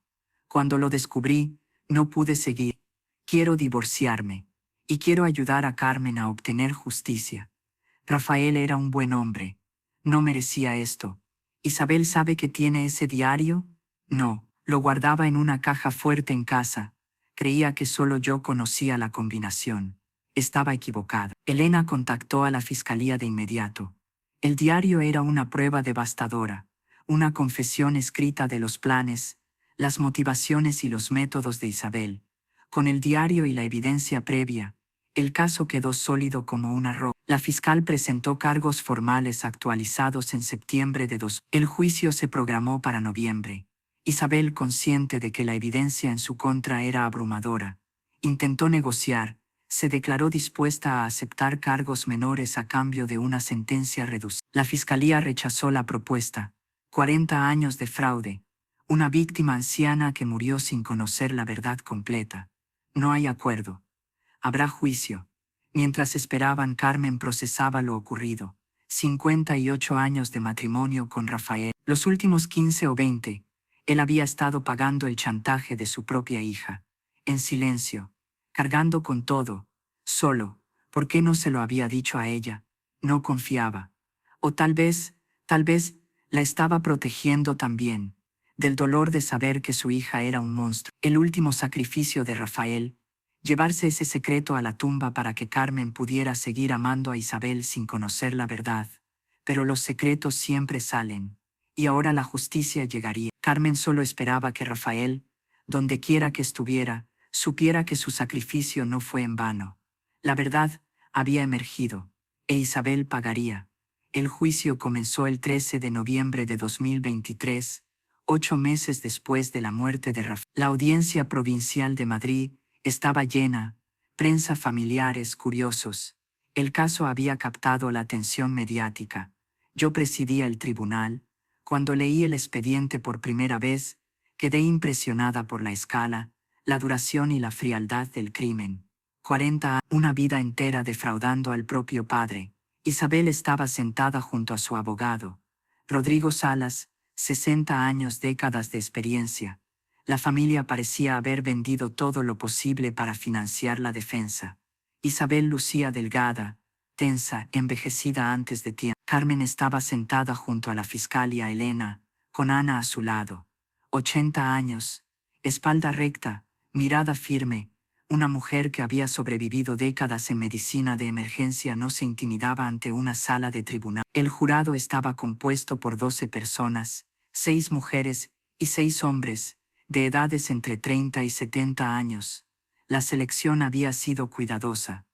Cuando lo descubrí, no pude seguir. Quiero divorciarme. Y quiero ayudar a Carmen a obtener justicia. Rafael era un buen hombre. No merecía esto. ¿Isabel sabe que tiene ese diario? No, lo guardaba en una caja fuerte en casa. Creía que solo yo conocía la combinación. Estaba equivocada. Elena contactó a la fiscalía de inmediato. El diario era una prueba devastadora, una confesión escrita de los planes, las motivaciones y los métodos de Isabel. Con el diario y la evidencia previa, el caso quedó sólido como una roca. La fiscal presentó cargos formales actualizados en septiembre de 2000. El juicio se programó para noviembre. Isabel, consciente de que la evidencia en su contra era abrumadora, intentó negociar. Se declaró dispuesta a aceptar cargos menores a cambio de una sentencia reducida. La fiscalía rechazó la propuesta. 40 años de fraude. Una víctima anciana que murió sin conocer la verdad completa. No hay acuerdo. Habrá juicio. Mientras esperaban, Carmen procesaba lo ocurrido. 58 años de matrimonio con Rafael. Los últimos 15 o 20, él había estado pagando el chantaje de su propia hija. En silencio. Cargando con todo. Solo. ¿Por qué no se lo había dicho a ella? No confiaba. O tal vez, la estaba protegiendo también. Del dolor de saber que su hija era un monstruo. El último sacrificio de Rafael. Llevarse ese secreto a la tumba para que Carmen pudiera seguir amando a Isabel sin conocer la verdad. Pero los secretos siempre salen. Y ahora la justicia llegaría. Carmen solo esperaba que Rafael, donde quiera que estuviera, supiera que su sacrificio no fue en vano. La verdad había emergido, e Isabel pagaría. El juicio comenzó el 13 de noviembre de 2023, 8 meses después de la muerte de Rafael. La audiencia provincial de Madrid estaba llena, prensa, familiares, curiosos. El caso había captado la atención mediática. Yo presidía el tribunal. Cuando leí el expediente por primera vez, quedé impresionada por la escala, la duración y la frialdad del crimen. 40 años, una vida entera defraudando al propio padre. Isabel estaba sentada junto a su abogado. Rodrigo Salas, 60 años, décadas de experiencia. La familia parecía haber vendido todo lo posible para financiar la defensa. Isabel lucía delgada, tensa, envejecida antes de tiempo. Carmen estaba sentada junto a la fiscal y a Elena, con Ana a su lado. 80 años, espalda recta, mirada firme. Una mujer que había sobrevivido décadas en medicina de emergencia no se intimidaba ante una sala de tribunal. El jurado estaba compuesto por 12 personas, 6 mujeres y 6 hombres, de edades entre 30 y 70 años. La selección había sido cuidadosa.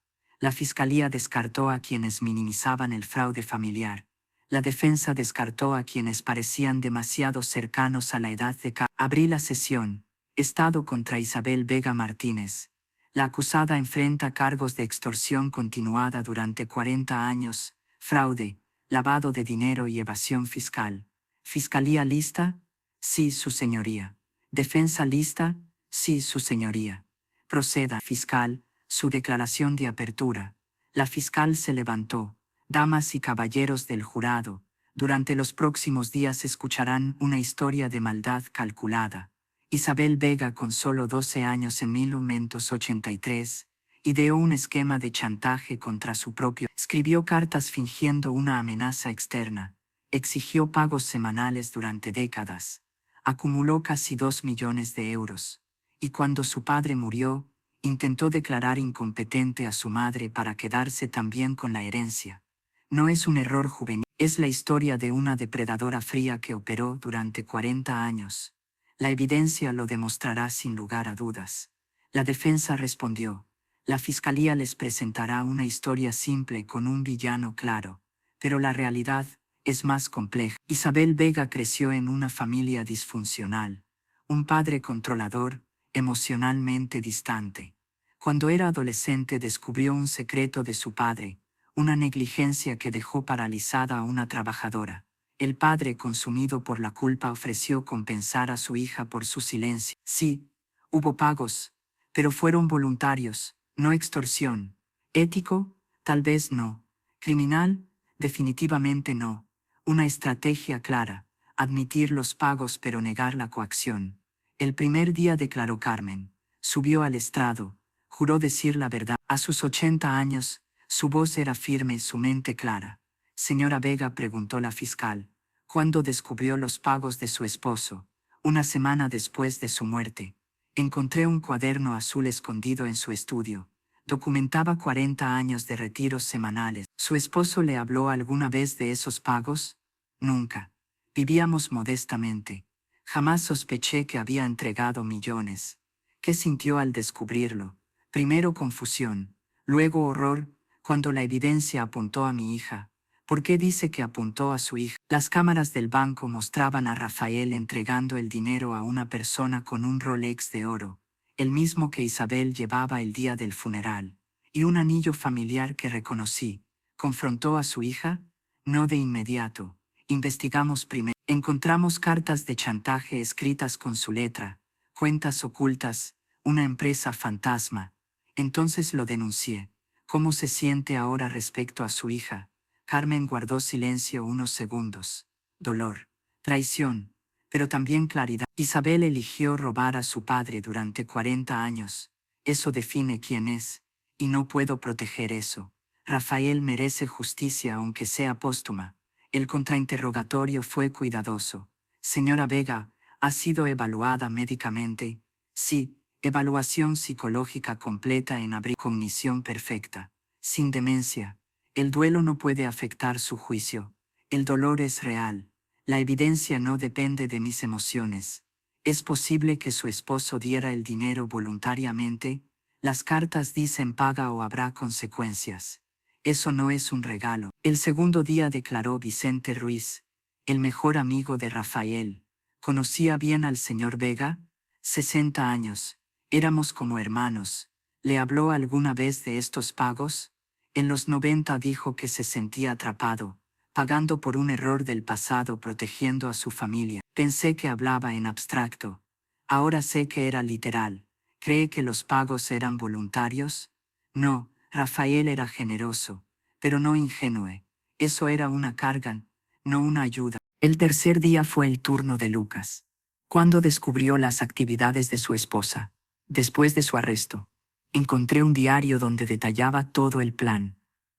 La fiscalía descartó a quienes minimizaban el fraude familiar. La defensa descartó a quienes parecían demasiado cercanos a la edad de Abrí la sesión. Estado contra Isabel Vega Martínez. La acusada enfrenta cargos de extorsión continuada durante 40 años, fraude, lavado de dinero y evasión fiscal. ¿Fiscalía lista? Sí, su señoría. ¿Defensa lista? Sí, su señoría. Proceda, fiscal, su declaración de apertura. La fiscal se levantó. Damas y caballeros del jurado, durante los próximos días escucharán una historia de maldad calculada. Isabel Vega, con solo 12 años en 1983, ideó un esquema de chantaje contra su propio. Escribió cartas fingiendo una amenaza externa. Exigió pagos semanales durante décadas. Acumuló casi 2 millones de euros. Y cuando su padre murió, intentó declarar incompetente a su madre para quedarse también con la herencia. No es un error juvenil, es la historia de una depredadora fría que operó durante 40 años. La evidencia lo demostrará sin lugar a dudas. La defensa respondió. La fiscalía les presentará una historia simple con un villano claro, pero la realidad es más compleja. Isabel Vega creció en una familia disfuncional, un padre controlador, emocionalmente distante. Cuando era adolescente descubrió un secreto de su padre, una negligencia que dejó paralizada a una trabajadora. El padre, consumido por la culpa, ofreció compensar a su hija por su silencio. Sí, hubo pagos, pero fueron voluntarios, no extorsión. ¿Ético? Tal vez no. ¿Criminal? Definitivamente no. Una estrategia clara, admitir los pagos pero negar la coacción. El primer día declaró Carmen. Subió al estrado, juró decir la verdad. A sus 80 años, su voz era firme y su mente clara. Señora Vega, preguntó la fiscal, ¿cuándo descubrió los pagos de su esposo? Una semana después de su muerte. Encontré un cuaderno azul escondido en su estudio. Documentaba 40 años de retiros semanales. ¿Su esposo le habló alguna vez de esos pagos? Nunca. Vivíamos modestamente. Jamás sospeché que había entregado millones. ¿Qué sintió al descubrirlo? Primero confusión, luego horror, cuando la evidencia apuntó a mi hija. ¿Por qué dice que apuntó a su hija? Las cámaras del banco mostraban a Rafael entregando el dinero a una persona con un Rolex de oro, el mismo que Isabel llevaba el día del funeral, y un anillo familiar que reconocí. ¿Confrontó a su hija? No de inmediato. Investigamos primero. Encontramos cartas de chantaje escritas con su letra, cuentas ocultas, una empresa fantasma. Entonces lo denuncié. ¿Cómo se siente ahora respecto a su hija? Carmen guardó silencio unos segundos. Dolor, traición, pero también claridad. Isabel eligió robar a su padre durante 40 años. Eso define quién es, y no puedo proteger eso. Rafael merece justicia aunque sea póstuma. El contrainterrogatorio fue cuidadoso. Señora Vega, ¿ha sido evaluada médicamente? Sí, evaluación psicológica completa en abril. Cognición perfecta. Sin demencia. El duelo no puede afectar su juicio. El dolor es real. La evidencia no depende de mis emociones. ¿Es posible que su esposo diera el dinero voluntariamente? Las cartas dicen paga o habrá consecuencias. Eso no es un regalo. El segundo día declaró Vicente Ruiz, el mejor amigo de Rafael. ¿Conocía bien al señor Vega? 60 años. Éramos como hermanos. ¿Le habló alguna vez de estos pagos? En los 90 dijo que se sentía atrapado, pagando por un error del pasado protegiendo a su familia. Pensé que hablaba en abstracto. Ahora sé que era literal. ¿Cree que los pagos eran voluntarios? No, Rafael era generoso, pero no ingenuo. Eso era una carga, no una ayuda. El tercer día fue el turno de Lucas. Cuando descubrió las actividades de su esposa, después de su arresto, encontré un diario donde detallaba todo el plan.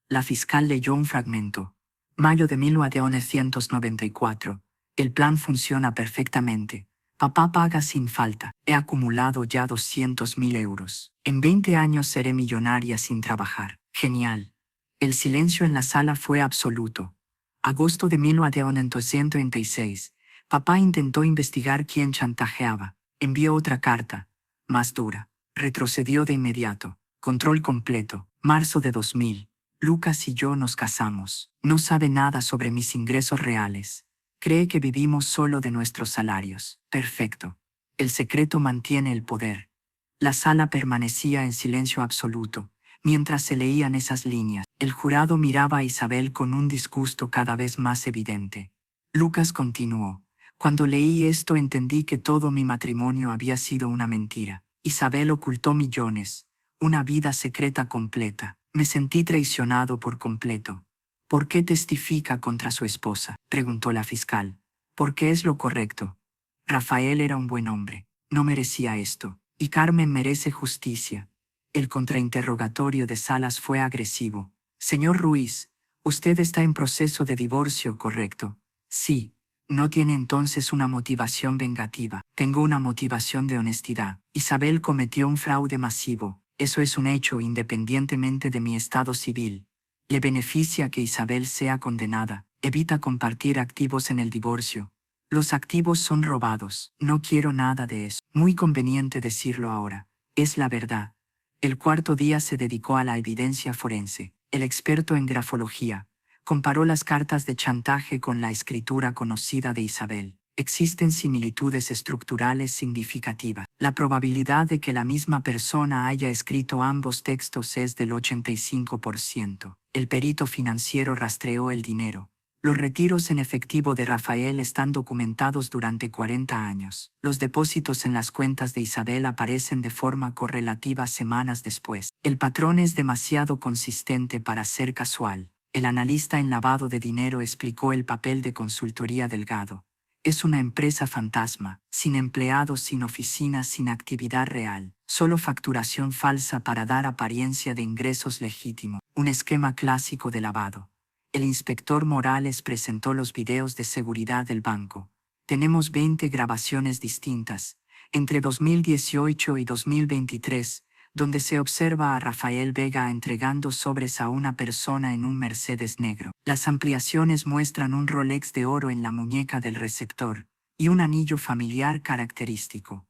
La fiscal leyó un fragmento. Mayo de 1994. El plan funciona perfectamente. Papá paga sin falta. He acumulado ya 200.000 euros. En 20 años seré millonaria sin trabajar. Genial. El silencio en la sala fue absoluto. Agosto de 1936. Papá intentó investigar quién chantajeaba. Envió otra carta, más dura. Retrocedió de inmediato. Control completo. Marzo de 2000. Lucas y yo nos casamos. No sabe nada sobre mis ingresos reales. Cree que vivimos solo de nuestros salarios. Perfecto. El secreto mantiene el poder. La sala permanecía en silencio absoluto, mientras se leían esas líneas. El jurado miraba a Isabel con un disgusto cada vez más evidente. Lucas continuó. Cuando leí esto entendí que todo mi matrimonio había sido una mentira. Isabel ocultó millones, una vida secreta completa. Me sentí traicionado por completo. ¿Por qué testifica contra su esposa?, preguntó la fiscal. Porque es lo correcto. Rafael era un buen hombre. No merecía esto. Y Carmen merece justicia. El contrainterrogatorio de Salas fue agresivo. Señor Ruiz, usted está en proceso de divorcio, ¿correcto? Sí. No tiene entonces una motivación vengativa. Tengo una motivación de honestidad. Isabel cometió un fraude masivo. Eso es un hecho independientemente de mi estado civil. Le beneficia que Isabel sea condenada. Evita compartir activos en el divorcio. Los activos son robados. No quiero nada de eso. Muy conveniente decirlo ahora. Es la verdad. El cuarto día se dedicó a la evidencia forense. El experto en grafología comparó las cartas de chantaje con la escritura conocida de Isabel. Existen similitudes estructurales significativas. La probabilidad de que la misma persona haya escrito ambos textos es del 85%. El perito financiero rastreó el dinero. Los retiros en efectivo de Rafael están documentados durante 40 años. Los depósitos en las cuentas de Isabel aparecen de forma correlativa semanas después. El patrón es demasiado consistente para ser casual. El analista en lavado de dinero explicó el papel de Consultoría Delgado. Es una empresa fantasma, sin empleados, sin oficinas, sin actividad real. Solo facturación falsa para dar apariencia de ingresos legítimos. Un esquema clásico de lavado. El inspector Morales presentó los videos de seguridad del banco. Tenemos 20 grabaciones distintas, entre 2018 y 2023, donde se observa a Rafael Vega entregando sobres a una persona en un Mercedes negro. Las ampliaciones muestran un Rolex de oro en la muñeca del receptor y un anillo familiar característico.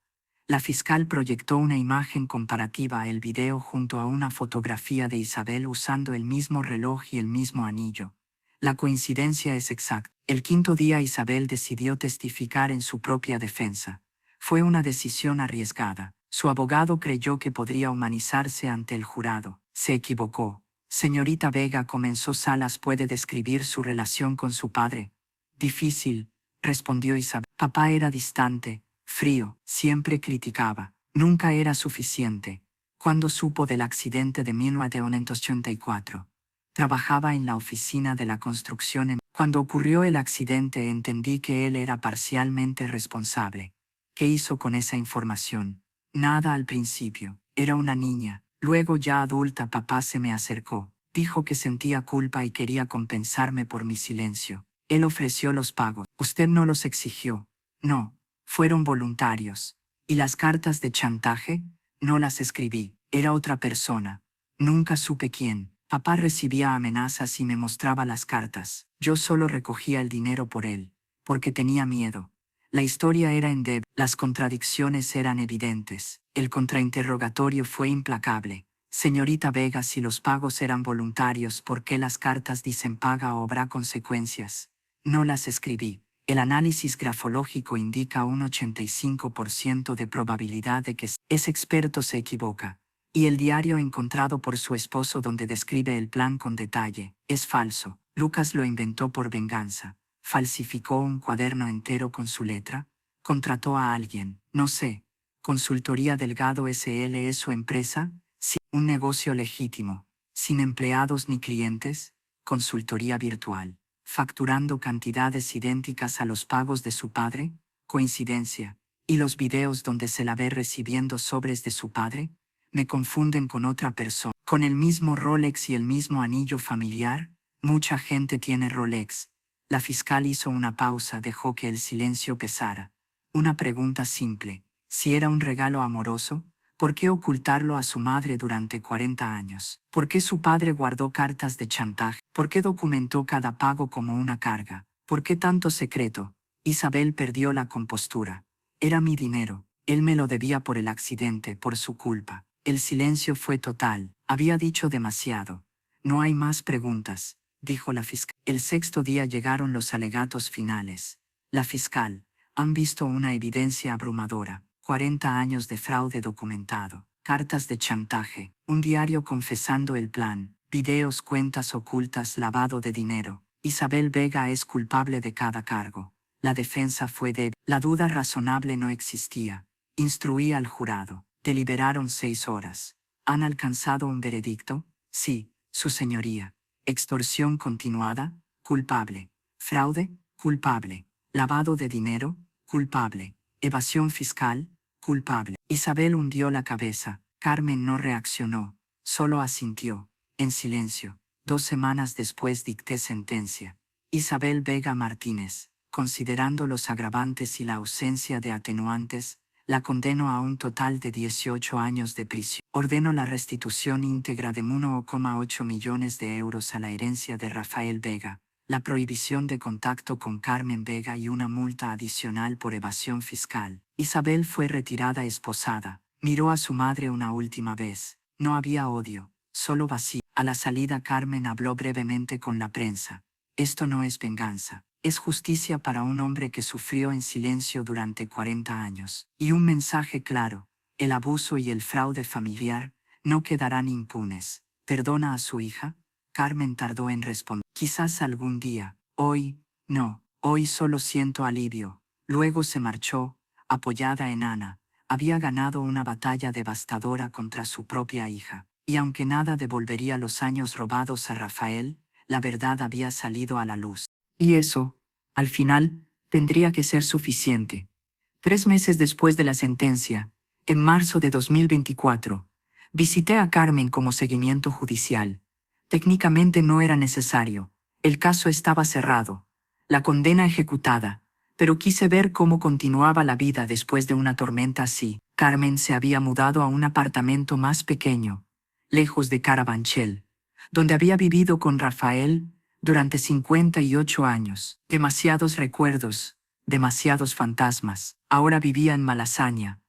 La fiscal proyectó una imagen comparativa al video junto a una fotografía de Isabel usando el mismo reloj y el mismo anillo. La coincidencia es exacta. El quinto día Isabel decidió testificar en su propia defensa. Fue una decisión arriesgada. Su abogado creyó que podría humanizarse ante el jurado. Se equivocó. Señorita Vega, comenzó Salas, ¿puede describir su relación con su padre? Difícil, respondió Isabel. Papá era distante, frío, siempre criticaba. Nunca era suficiente. Cuando supo del accidente de 1984, trabajaba en la oficina de la construcción. Cuando ocurrió el accidente entendí que él era parcialmente responsable. ¿Qué hizo con esa información? Nada al principio. Era una niña. Luego, ya adulta, papá se me acercó. Dijo que sentía culpa y quería compensarme por mi silencio. Él ofreció los pagos. Usted no los exigió. No. Fueron voluntarios. ¿Y las cartas de chantaje? No las escribí. Era otra persona. Nunca supe quién. Papá recibía amenazas y me mostraba las cartas. Yo solo recogía el dinero por él, porque tenía miedo. La historia era endeble, las contradicciones eran evidentes. El contrainterrogatorio fue implacable. Señorita Vega, si los pagos eran voluntarios, ¿por qué las cartas dicen paga o habrá consecuencias? No las escribí. El análisis grafológico indica un 85% de probabilidad de que ese experto se equivoca. Y el diario encontrado por su esposo donde describe el plan con detalle es falso. Lucas lo inventó por venganza. ¿Falsificó un cuaderno entero con su letra? ¿Contrató a alguien? No sé. ¿Consultoría Delgado SL es su empresa? Sí. ¿Un negocio legítimo? ¿Sin empleados ni clientes? Consultoría virtual. ¿Facturando cantidades idénticas a los pagos de su padre? ¿Coincidencia? ¿Y los videos donde se la ve recibiendo sobres de su padre? Me confunden con otra persona. ¿Con el mismo Rolex y el mismo anillo familiar? Mucha gente tiene Rolex. La fiscal hizo una pausa, dejó que el silencio pesara. Una pregunta simple. Si era un regalo amoroso, ¿por qué ocultarlo a su madre durante 40 años? ¿Por qué su padre guardó cartas de chantaje? ¿Por qué documentó cada pago como una carga? ¿Por qué tanto secreto? Isabel perdió la compostura. Era mi dinero. Él me lo debía por el accidente, por su culpa. El silencio fue total. Había dicho demasiado. No hay más preguntas, dijo la fiscal. El sexto día llegaron los alegatos finales. La fiscal: han visto una evidencia abrumadora. 40 años de fraude documentado. Cartas de chantaje. Un diario confesando el plan. Videos, cuentas ocultas, lavado de dinero. Isabel Vega es culpable de cada cargo. La defensa fue débil. La duda razonable no existía. Instruí al jurado. Deliberaron 6 horas. ¿Han alcanzado un veredicto? Sí, su señoría. Extorsión continuada, culpable. Fraude, culpable. Lavado de dinero, culpable. Evasión fiscal, culpable. Isabel hundió la cabeza. Carmen no reaccionó, solo asintió, en silencio. 2 semanas después dicté sentencia. Isabel Vega Martínez, considerando los agravantes y la ausencia de atenuantes, la condeno a un total de 18 años de prisión. Ordeno la restitución íntegra de 1,8 millones de euros a la herencia de Rafael Vega, la prohibición de contacto con Carmen Vega y una multa adicional por evasión fiscal. Isabel fue retirada esposada. Miró a su madre una última vez. No había odio, solo vacío. A la salida Carmen habló brevemente con la prensa. Esto no es venganza. Es justicia para un hombre que sufrió en silencio durante 40 años. Y un mensaje claro: el abuso y el fraude familiar no quedarán impunes. ¿Perdona a su hija? Carmen tardó en responder. Quizás algún día. Hoy, no. Hoy solo siento alivio. Luego se marchó, apoyada en Ana. Había ganado una batalla devastadora contra su propia hija. Y aunque nada devolvería los años robados a Rafael, la verdad había salido a la luz. Y eso, al final, tendría que ser suficiente. 3 meses después de la sentencia, en marzo de 2024, visité a Carmen como seguimiento judicial. Técnicamente no era necesario. El caso estaba cerrado, la condena ejecutada, pero quise ver cómo continuaba la vida después de una tormenta así. Carmen se había mudado a un apartamento más pequeño, lejos de Carabanchel, donde había vivido con Rafael durante 58 años. Demasiados recuerdos, demasiados fantasmas. Ahora vivía en Malasaña,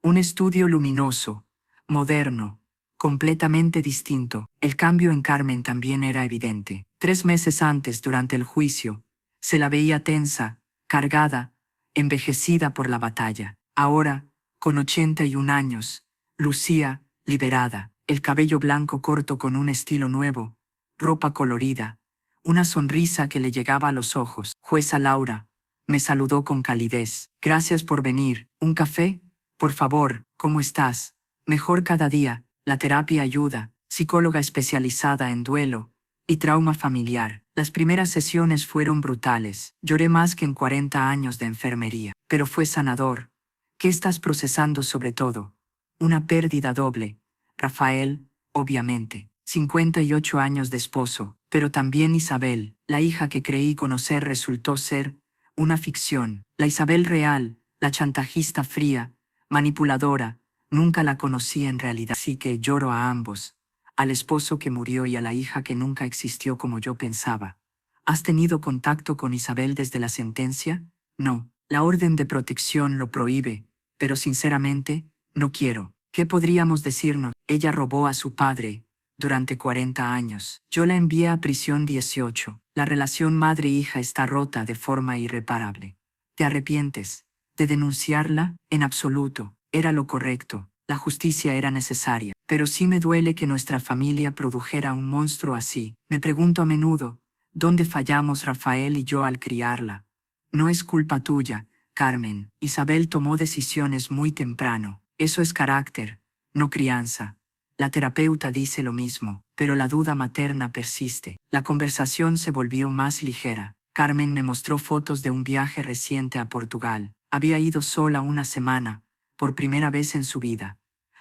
un estudio luminoso, moderno, completamente distinto. El cambio en Carmen también era evidente. 3 meses antes, durante el juicio, se la veía tensa, cargada, envejecida por la batalla. Ahora, con 81 años, lucía liberada, el cabello blanco corto con un estilo nuevo, ropa colorida, una sonrisa que le llegaba a los ojos. Jueza Laura me saludó con calidez. Gracias por venir. ¿Un café? Por favor, ¿cómo estás? Mejor cada día. La terapia ayuda. Psicóloga especializada en duelo y trauma familiar. Las primeras sesiones fueron brutales. Lloré más que en 40 años de enfermería. Pero fue sanador. ¿Qué estás procesando sobre todo? Una pérdida doble. Rafael, obviamente. 58 años de esposo, pero también Isabel, la hija que creí conocer, resultó ser una ficción. La Isabel real, la chantajista fría, manipuladora, nunca la conocí en realidad. Así que lloro a ambos, al esposo que murió y a la hija que nunca existió como yo pensaba. ¿Has tenido contacto con Isabel desde la sentencia? No, la orden de protección lo prohíbe, pero sinceramente, no quiero. ¿Qué podríamos decirnos? Ella robó a su padre durante 40 años. Yo la envié a prisión 18. La relación madre-hija está rota de forma irreparable. ¿Te arrepientes de denunciarla? En absoluto. Era lo correcto. La justicia era necesaria. Pero sí me duele que nuestra familia produjera un monstruo así. Me pregunto a menudo, ¿dónde fallamos Rafael y yo al criarla? No es culpa tuya, Carmen. Isabel tomó decisiones muy temprano. Eso es carácter, no crianza. La terapeuta dice lo mismo, pero la duda materna persiste. La conversación se volvió más ligera. Carmen me mostró fotos de un viaje reciente a Portugal. Había ido sola una semana, por primera vez en su vida.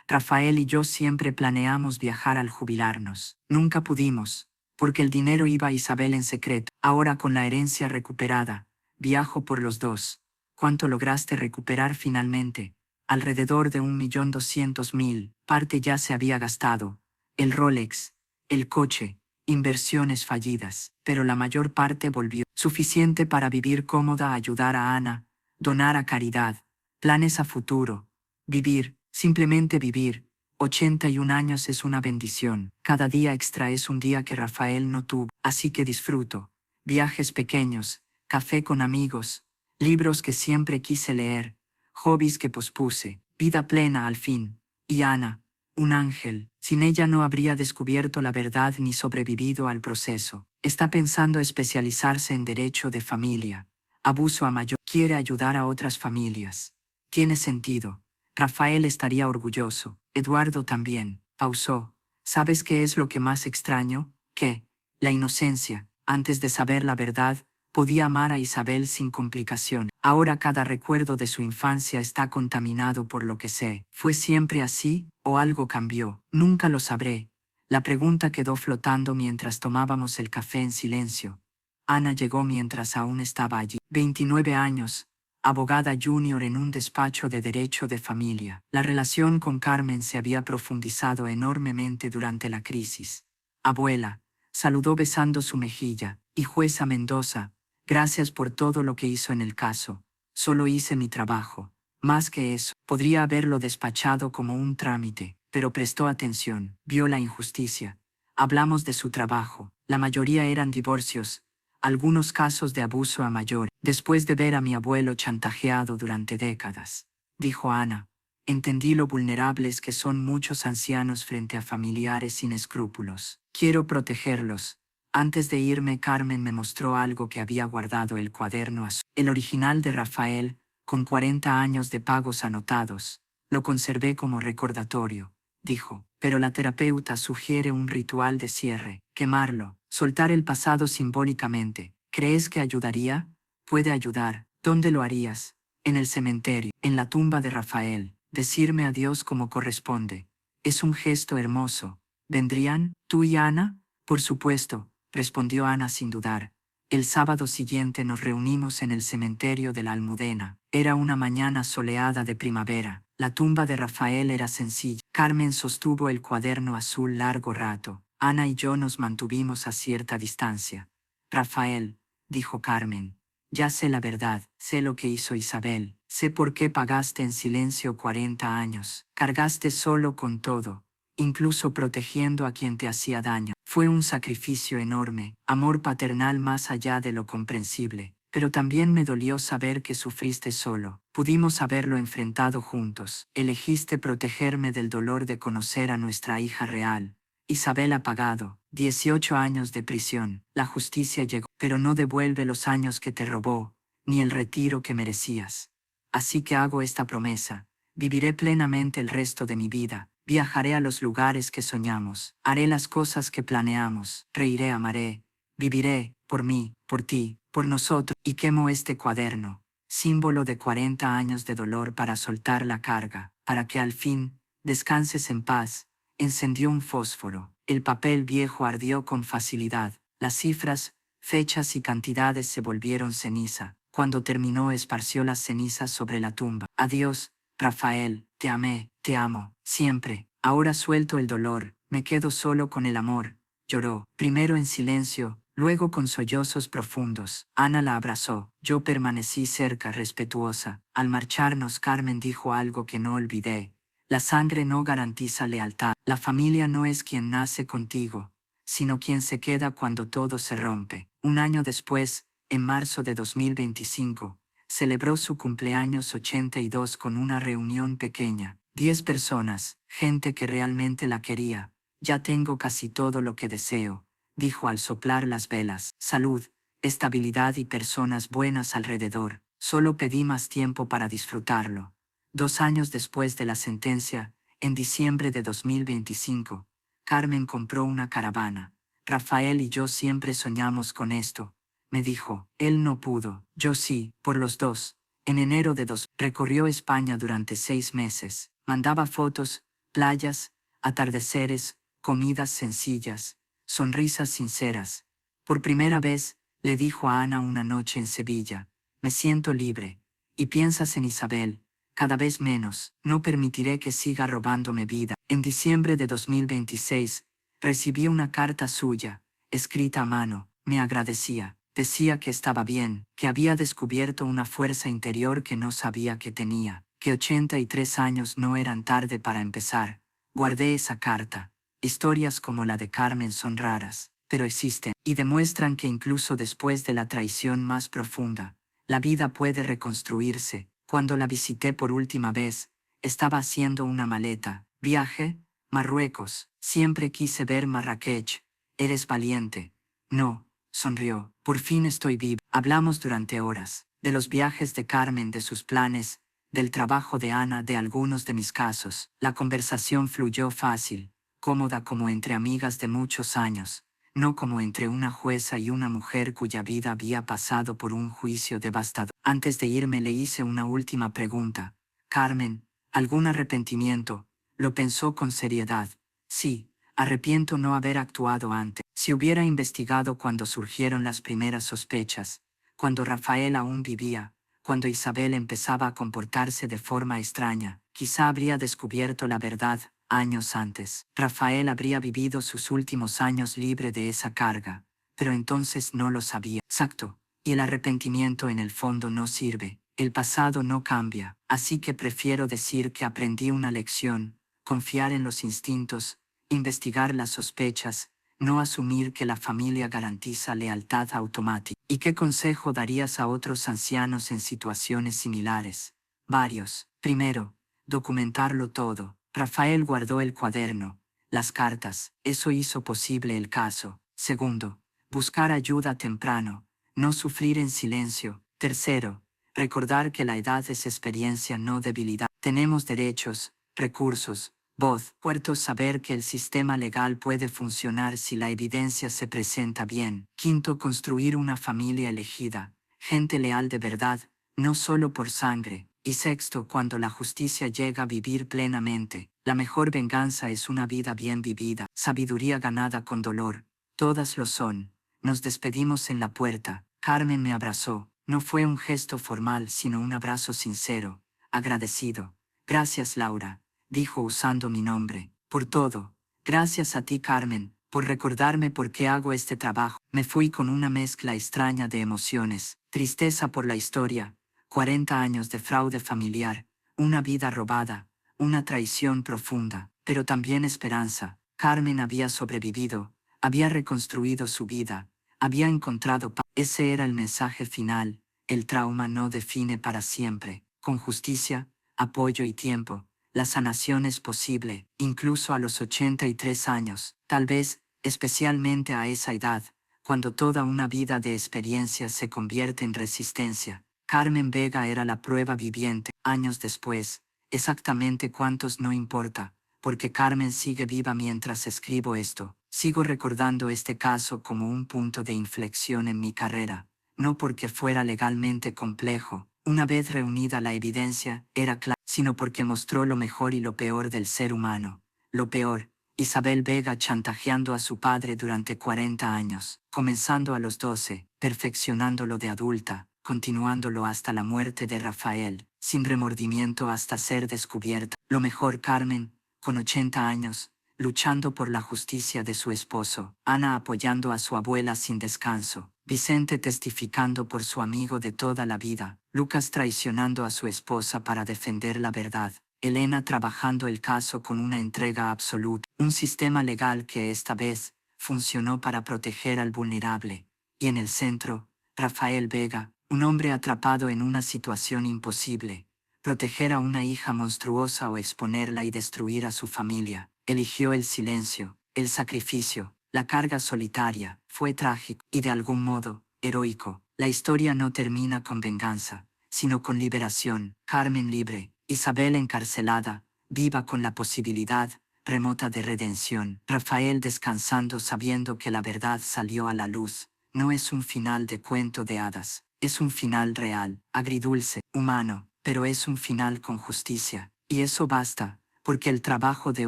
Rafael y yo siempre planeamos viajar al jubilarnos. Nunca pudimos, porque el dinero iba a Isabel en secreto. Ahora, con la herencia recuperada, viajo por los dos. ¿Cuánto lograste recuperar finalmente? Alrededor de 1.200.000. Parte ya se había gastado. El Rolex, el coche, inversiones fallidas. Pero la mayor parte volvió. Suficiente para vivir cómoda, ayudar a Ana, donar a caridad, planes a futuro. Vivir, simplemente vivir. 81 años es una bendición. Cada día extra es un día que Rafael no tuvo, así que disfruto. Viajes pequeños, café con amigos, libros que siempre quise leer, hobbies que pospuse, vida plena al fin. Y Ana, un ángel, sin ella no habría descubierto la verdad ni sobrevivido al proceso. Está pensando especializarse en derecho de familia. Abuso a mayor. Quiere ayudar a otras familias. Tiene sentido. Rafael estaría orgulloso. Eduardo también. Pausó. ¿Sabes qué es lo que más extraño? ¿Qué? La inocencia. Antes de saber la verdad, podía amar a Isabel sin complicación. Ahora cada recuerdo de su infancia está contaminado por lo que sé. ¿Fue siempre así o algo cambió? Nunca lo sabré. La pregunta quedó flotando mientras tomábamos el café en silencio. Ana llegó mientras aún estaba allí. 29 años, abogada junior en un despacho de derecho de familia. La relación con Carmen se había profundizado enormemente durante la crisis. Abuela, saludó besando su mejilla, y jueza Mendoza, gracias por todo lo que hizo en el caso. Solo hice mi trabajo. Más que eso, podría haberlo despachado como un trámite, pero prestó atención, vio la injusticia. Hablamos de su trabajo. La mayoría eran divorcios, algunos casos de abuso a mayor. Después de ver a mi abuelo chantajeado durante décadas, dijo Ana, entendí lo vulnerables que son muchos ancianos frente a familiares sin escrúpulos. Quiero protegerlos. Antes de irme, Carmen me mostró algo que había guardado: el cuaderno azul. El original de Rafael, con 40 años de pagos anotados. Lo conservé como recordatorio, dijo, pero la terapeuta sugiere un ritual de cierre, quemarlo, soltar el pasado simbólicamente. ¿Crees que ayudaría? Puede ayudar. ¿Dónde lo harías? En el cementerio, en la tumba de Rafael. Decirme adiós como corresponde. Es un gesto hermoso. ¿Vendrían, tú y Ana? Por supuesto, respondió Ana sin dudar. El sábado siguiente nos reunimos en el cementerio de la Almudena. Era una mañana soleada de primavera. La tumba de Rafael era sencilla. Carmen sostuvo el cuaderno azul largo rato. Ana y yo nos mantuvimos a cierta distancia. Rafael, dijo Carmen, ya sé la verdad, sé lo que hizo Isabel, sé por qué pagaste en silencio 40 años. Cargaste solo con todo, incluso protegiendo a quien te hacía daño. Fue un sacrificio enorme, amor paternal más allá de lo comprensible, pero también me dolió saber que sufriste solo. Pudimos haberlo enfrentado juntos. Elegiste protegerme del dolor de conocer a nuestra hija real. Isabel ha pagado 18 años de prisión. La justicia llegó, pero no devuelve los años que te robó, ni el retiro que merecías. Así que hago esta promesa. Viviré plenamente el resto de mi vida. Viajaré a los lugares que soñamos. Haré las cosas que planeamos. Reiré, amaré. Viviré, por mí, por ti, por nosotros. Y quemo este cuaderno, símbolo de 40 años de dolor, para soltar la carga, para que al fin descanses en paz. Encendió un fósforo. El papel viejo ardió con facilidad. Las cifras, fechas y cantidades se volvieron ceniza. Cuando terminó, esparció las cenizas sobre la tumba. Adiós, Rafael, te amé, te amo, siempre. Ahora suelto el dolor, me quedo solo con el amor. Lloró, primero en silencio, luego con sollozos profundos. Ana la abrazó. Yo permanecí cerca, respetuosa. Al marcharnos, Carmen dijo algo que no olvidé. La sangre no garantiza lealtad. La familia no es quien nace contigo, sino quien se queda cuando todo se rompe. Un año después, en marzo de 2025, celebró su cumpleaños 82 con una reunión pequeña. 10 personas, gente que realmente la quería. Ya tengo casi todo lo que deseo, dijo al soplar las velas. Salud, estabilidad y personas buenas alrededor. Solo pedí más tiempo para disfrutarlo. 2 años después de la sentencia, en diciembre de 2025, Carmen compró una caravana. Rafael y yo siempre soñamos con esto, me dijo. Él no pudo, yo sí, por los dos. En enero de 2000, recorrió España durante 6 meses. Mandaba fotos, playas, atardeceres, comidas sencillas, sonrisas sinceras. Por primera vez, le dijo a Ana una noche en Sevilla, me siento libre. ¿Y piensas en Isabel? Cada vez menos. No permitiré que siga robándome vida. En diciembre de 2026, recibí una carta suya, escrita a mano. Me agradecía. Decía que estaba bien, que había descubierto una fuerza interior que no sabía que tenía, que 83 años no eran tarde para empezar. Guardé esa carta. Historias como la de Carmen son raras, pero existen, y demuestran que incluso después de la traición más profunda, la vida puede reconstruirse. Cuando la visité por última vez, estaba haciendo una maleta. Viaje, Marruecos. Siempre quise ver Marrakech. Eres valiente. No, sonrió. Por fin estoy vivo. Hablamos durante horas, de los viajes de Carmen, de sus planes, del trabajo de Ana, de algunos de mis casos. La conversación fluyó fácil, cómoda como entre amigas de muchos años, no como entre una jueza y una mujer cuya vida había pasado por un juicio devastador. Antes de irme le hice una última pregunta. Carmen, ¿algún arrepentimiento? Lo pensó con seriedad. Sí, arrepiento no haber actuado antes. Si hubiera investigado cuando surgieron las primeras sospechas, cuando Rafael aún vivía, cuando Isabel empezaba a comportarse de forma extraña, quizá habría descubierto la verdad años antes. Rafael habría vivido sus últimos años libre de esa carga, pero entonces no lo sabía. Exacto, y el arrepentimiento en el fondo no sirve. El pasado no cambia, así que prefiero decir que aprendí una lección, confiar en los instintos, investigar las sospechas, no asumir que la familia garantiza lealtad automática. ¿Y qué consejo darías a otros ancianos en situaciones similares? Varios. Primero, documentarlo todo. Rafael guardó el cuaderno, las cartas, eso hizo posible el caso. Segundo, buscar ayuda temprano, no sufrir en silencio. Tercero, recordar que la edad es experiencia, no debilidad. Tenemos derechos, recursos, voz. Cuarto, saber que el sistema legal puede funcionar si la evidencia se presenta bien. Quinto, construir una familia elegida, gente leal de verdad, no solo por sangre. Y sexto, cuando la justicia llega a vivir plenamente, la mejor venganza es una vida bien vivida, sabiduría ganada con dolor. Todas lo son. Nos despedimos en la puerta. Carmen me abrazó. No fue un gesto formal, sino un abrazo sincero, agradecido. Gracias, Laura, dijo usando mi nombre, por todo. Gracias a ti, Carmen, por recordarme por qué hago este trabajo. Me fui con una mezcla extraña de emociones, tristeza por la historia, 40 años de fraude familiar, una vida robada, una traición profunda, pero también esperanza. Carmen había sobrevivido, había reconstruido su vida, había encontrado paz. Ese era el mensaje final. El trauma no define para siempre. Con justicia, apoyo y tiempo, la sanación es posible, incluso a los 83 años, tal vez, especialmente a esa edad, cuando toda una vida de experiencia se convierte en resistencia. Carmen Vega era la prueba viviente. Años después, exactamente cuántos no importa, porque Carmen sigue viva mientras escribo esto. Sigo recordando este caso como un punto de inflexión en mi carrera, no porque fuera legalmente complejo. Una vez reunida la evidencia, era clara, sino porque mostró lo mejor y lo peor del ser humano. Lo peor, Isabel Vega chantajeando a su padre durante 40 años, comenzando a los 12, perfeccionándolo de adulta, continuándolo hasta la muerte de Rafael, sin remordimiento hasta ser descubierta. Lo mejor, Carmen, con 80 años, luchando por la justicia de su esposo, Ana apoyando a su abuela sin descanso, Vicente testificando por su amigo de toda la vida, Lucas traicionando a su esposa para defender la verdad, Elena trabajando el caso con una entrega absoluta, un sistema legal que esta vez funcionó para proteger al vulnerable, y en el centro, Rafael Vega, un hombre atrapado en una situación imposible, proteger a una hija monstruosa o exponerla y destruir a su familia. Eligió el silencio, el sacrificio, la carga solitaria. Fue trágico y de algún modo, heroico. La historia no termina con venganza, sino con liberación. Carmen libre, Isabel encarcelada, viva con la posibilidad remota de redención. Rafael descansando sabiendo que la verdad salió a la luz. No es un final de cuento de hadas, es un final real, agridulce, humano, pero es un final con justicia. Y eso basta, porque el trabajo de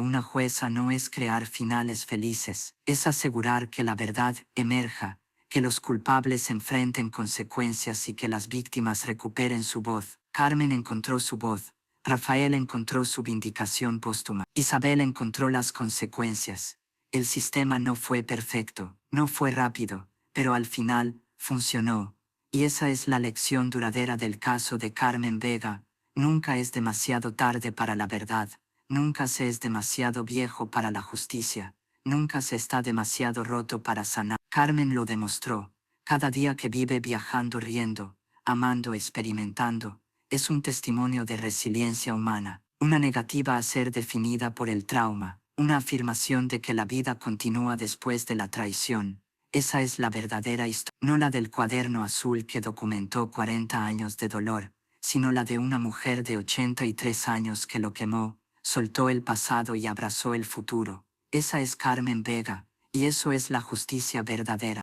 una jueza no es crear finales felices, es asegurar que la verdad emerja, que los culpables enfrenten consecuencias y que las víctimas recuperen su voz. Carmen encontró su voz, Rafael encontró su vindicación póstuma, Isabel encontró las consecuencias. El sistema no fue perfecto, no fue rápido, pero al final, funcionó. Y esa es la lección duradera del caso de Carmen Vega. Nunca es demasiado tarde para la verdad. Nunca se es demasiado viejo para la justicia, nunca se está demasiado roto para sanar. Carmen lo demostró. Cada día que vive viajando, riendo, amando, experimentando, es un testimonio de resiliencia humana, una negativa a ser definida por el trauma, una afirmación de que la vida continúa después de la traición. Esa es la verdadera historia, no la del cuaderno azul que documentó 40 años de dolor, sino la de una mujer de 83 años que lo quemó, soltó el pasado y abrazó el futuro. Esa es Carmen Vega, y eso es la justicia verdadera.